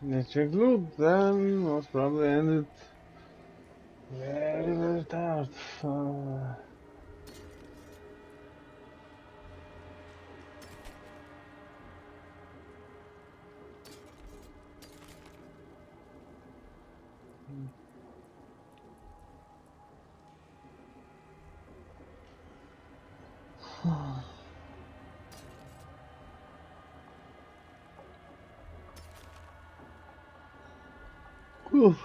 Let's check loot, then most probably ended very, very tired. Oof.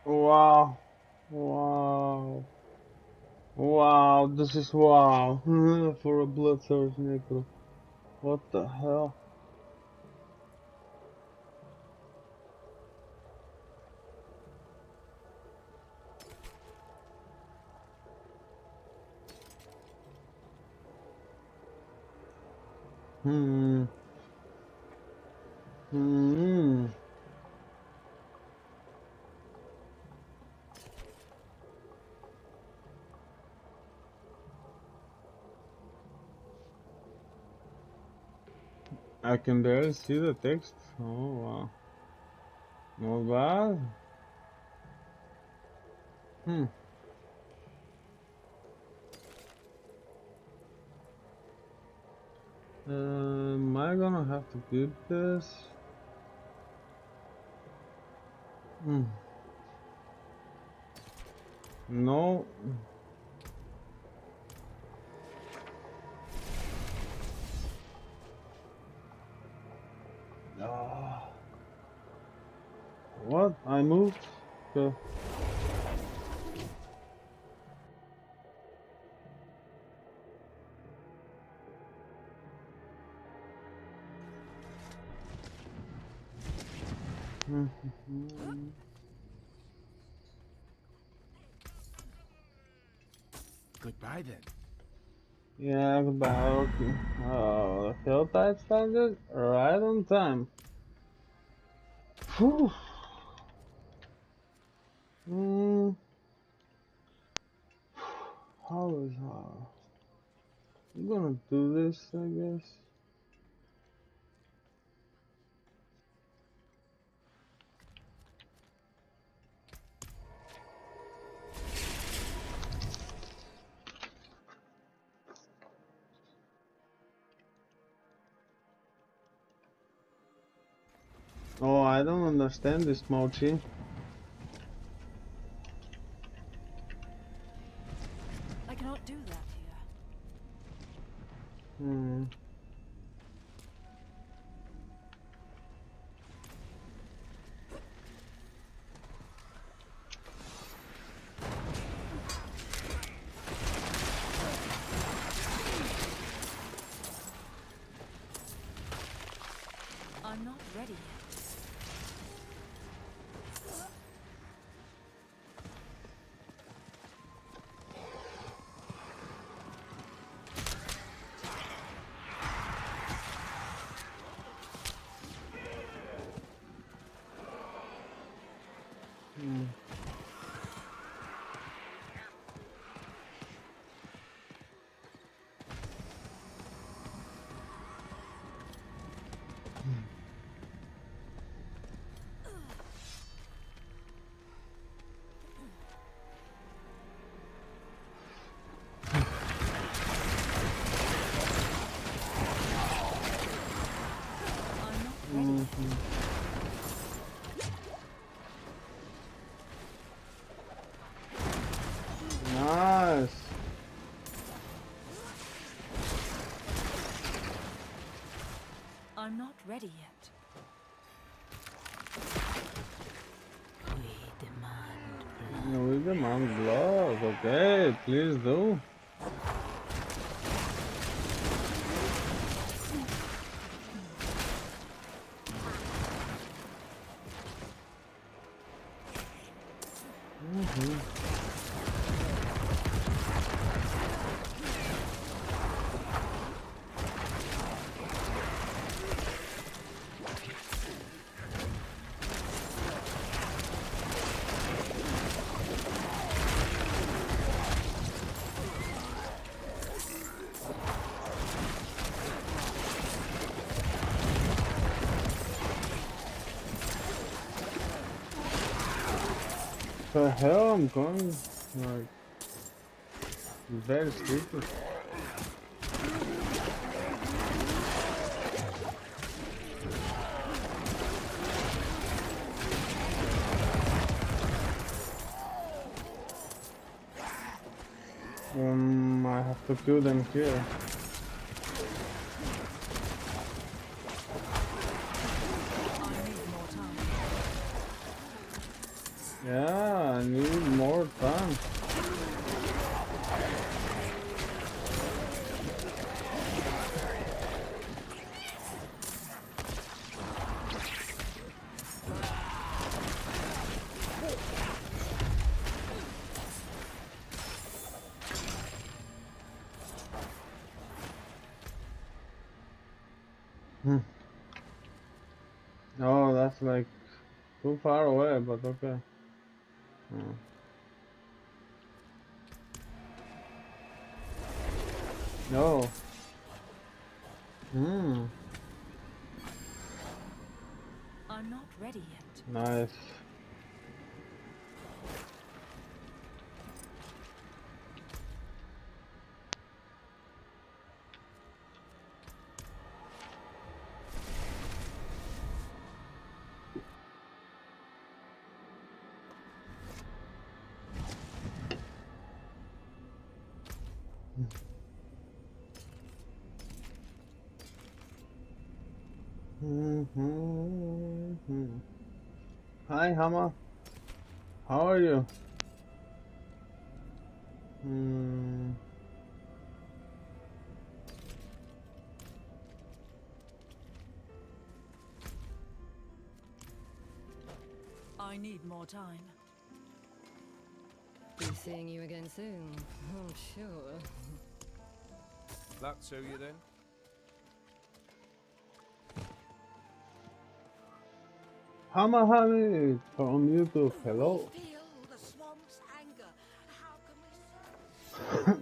Wow. Wow. Wow, this is wow. For a bloodthirst necro. What the hell? Hmm. Hmm. I can barely see the text. Oh wow. Not bad. Hmm. Am I gonna have to keep this? Hmm. No. Ah. What? I moved? Okay. Goodbye then. Yeah, goodbye. Okay. Oh, the heltide started right on time. Whew. Hmm. How is I'm gonna do this, I guess. Oh, I don't understand this mochi. I cannot do that here. Hmm. I'm not ready yet. We demand We demand blood. Okay, please do. The hell I'm going like very stupid. I have to kill them here. I need more time. Yeah, I need more time. Oh, that's like too far away, but okay. No. I'm not ready yet. Nice. Hi, Hama. How are you? I need more time. Be seeing you again soon, I'm sure. That suit you then? Hama Honey from YouTube. Hello. We feel the swamp's anger. How can we serve?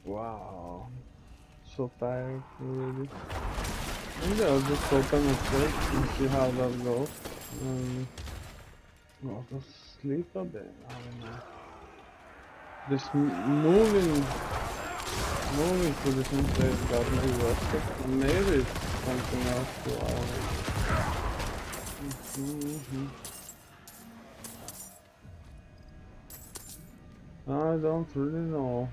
Wow. So tired already. Maybe I'll just open a quick and see how that goes. Go to sleep a bit. I don't know. This moving to different place got me rested. Maybe it's something else too. I don't really know.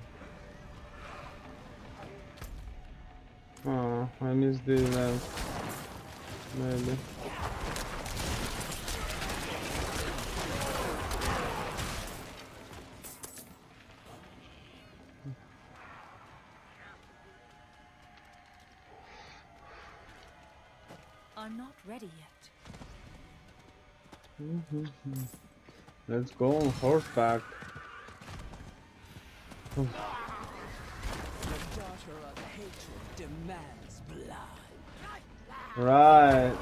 I missed the event. Maybe. I'm not ready yet. Let's go on horseback. The daughter of hatred demands blood. Right.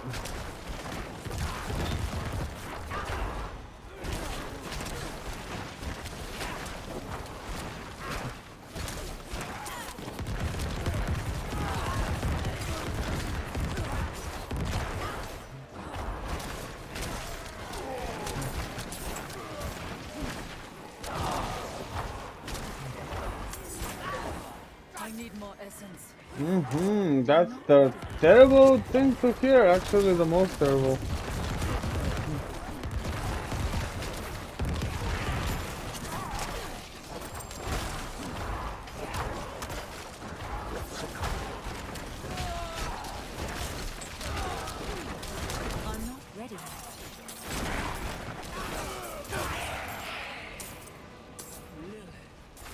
I need more essence. That's the terrible thing to hear, actually the most terrible. I'm not ready yet.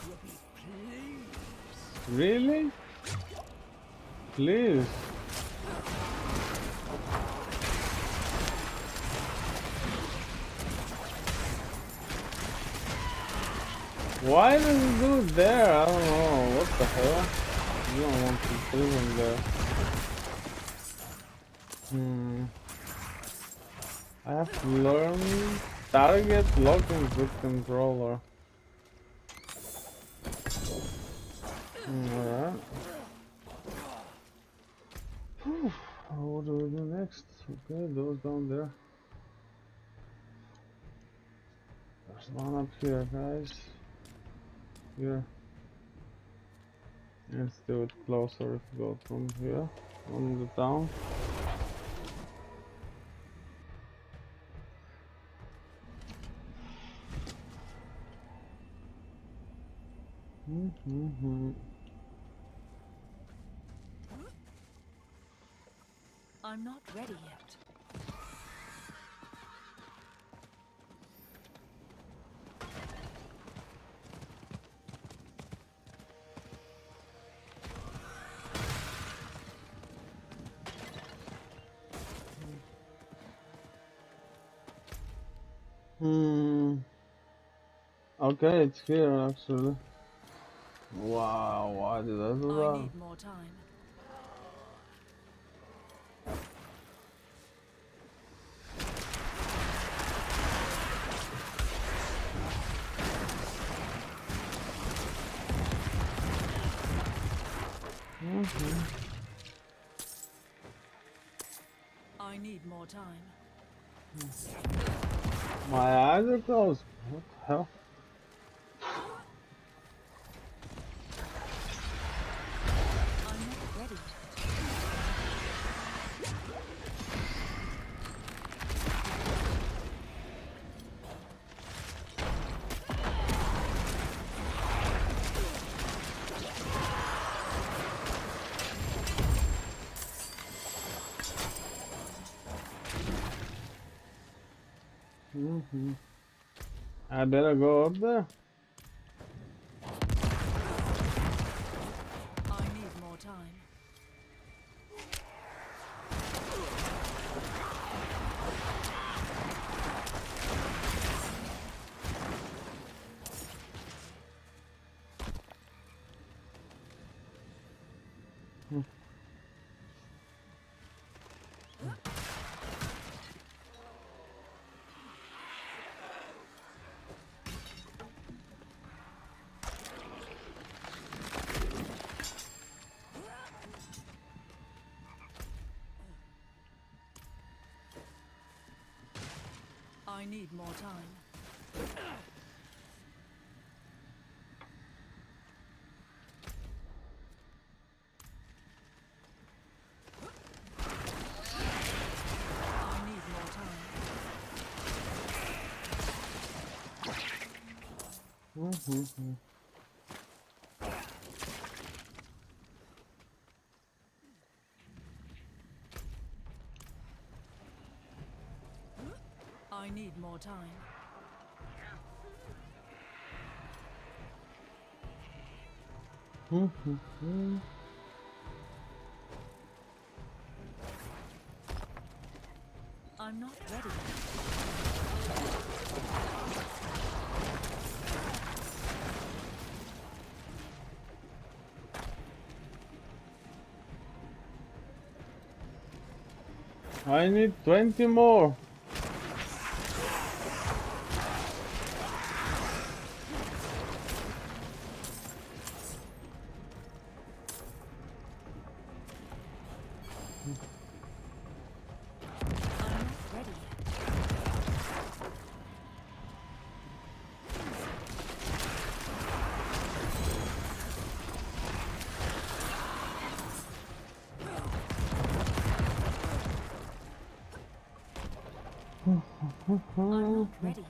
Will be pleased. Really? Please. Why does it do it there? I don't know. What the hell? You don't want to put him there. I have to learn target locking with controller. Alright. What do we do next? Okay, those down there. There's one up here, guys. Here. Let's do it closer if we go from here. On the town. I'm not ready yet. Okay, it's here actually. Wow, why did I do I that? need more time. I need more time. My eyes are closed. What the hell? I'm not ready yet. I better go up there. I need more time. I need more time. I need more time. I need more time. I'm not ready yet. I need 20 more. I'm not ready yet. I'm not ready yet.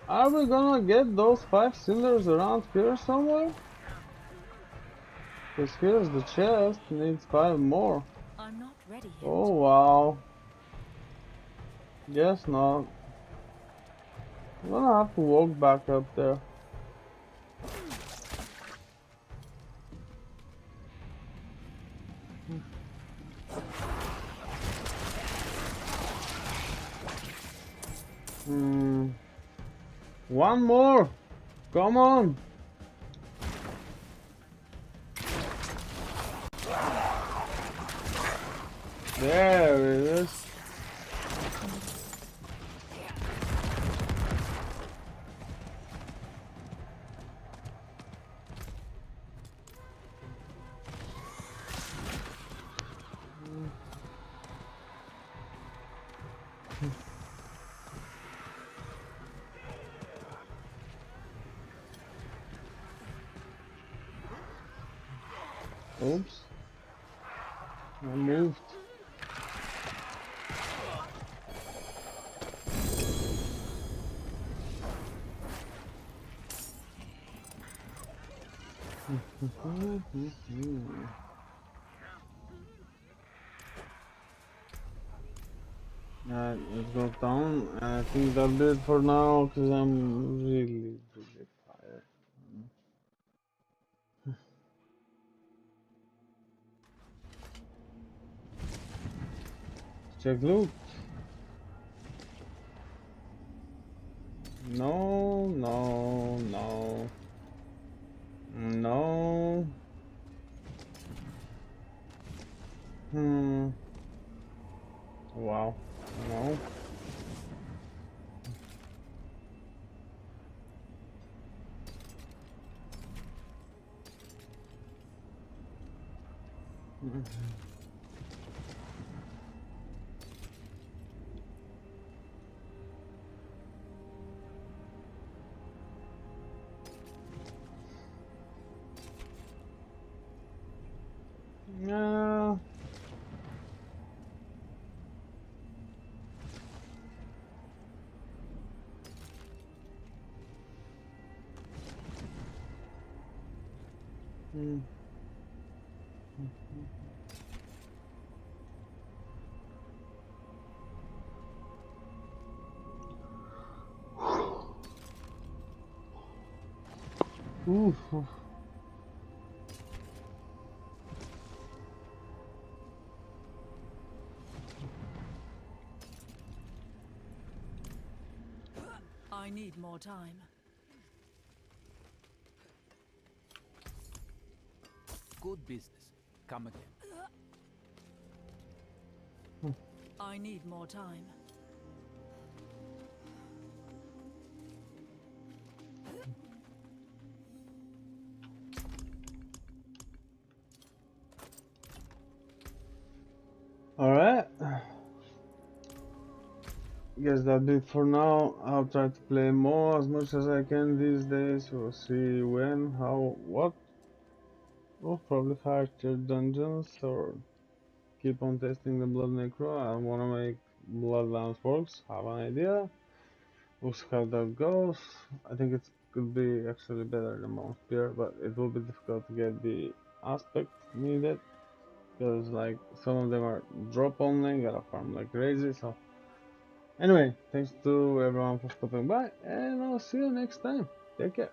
Are we gonna get those 5 cinders around here somewhere? Because here's the chest, needs 5 more. I'm not ready yet. Oh wow. Guess not. I'm gonna have to walk back up there. One more! Come on! There it is. Oops. I moved. Alright, let's go down. I think that'll be it for now, because I'm really tired. Check loot. No, no, no. No. Wow. No. No. Oof. I need more time. Good business. Come again. I need more time. Alright. Guess that'll be it for now. I'll try to play more as much as I can these days. We'll see when, how, what. We'll probably hire tier dungeons or keep on testing the Blood Necro. I wanna make Bloodlands works. Have an idea. We'll see how that goes. I think it could be actually better than Mount Spear, but it will be difficult to get the aspect needed. Because like some of them are drop only, gotta farm like crazy, so anyway, thanks to everyone for stopping by, and I'll see you next time. Take care.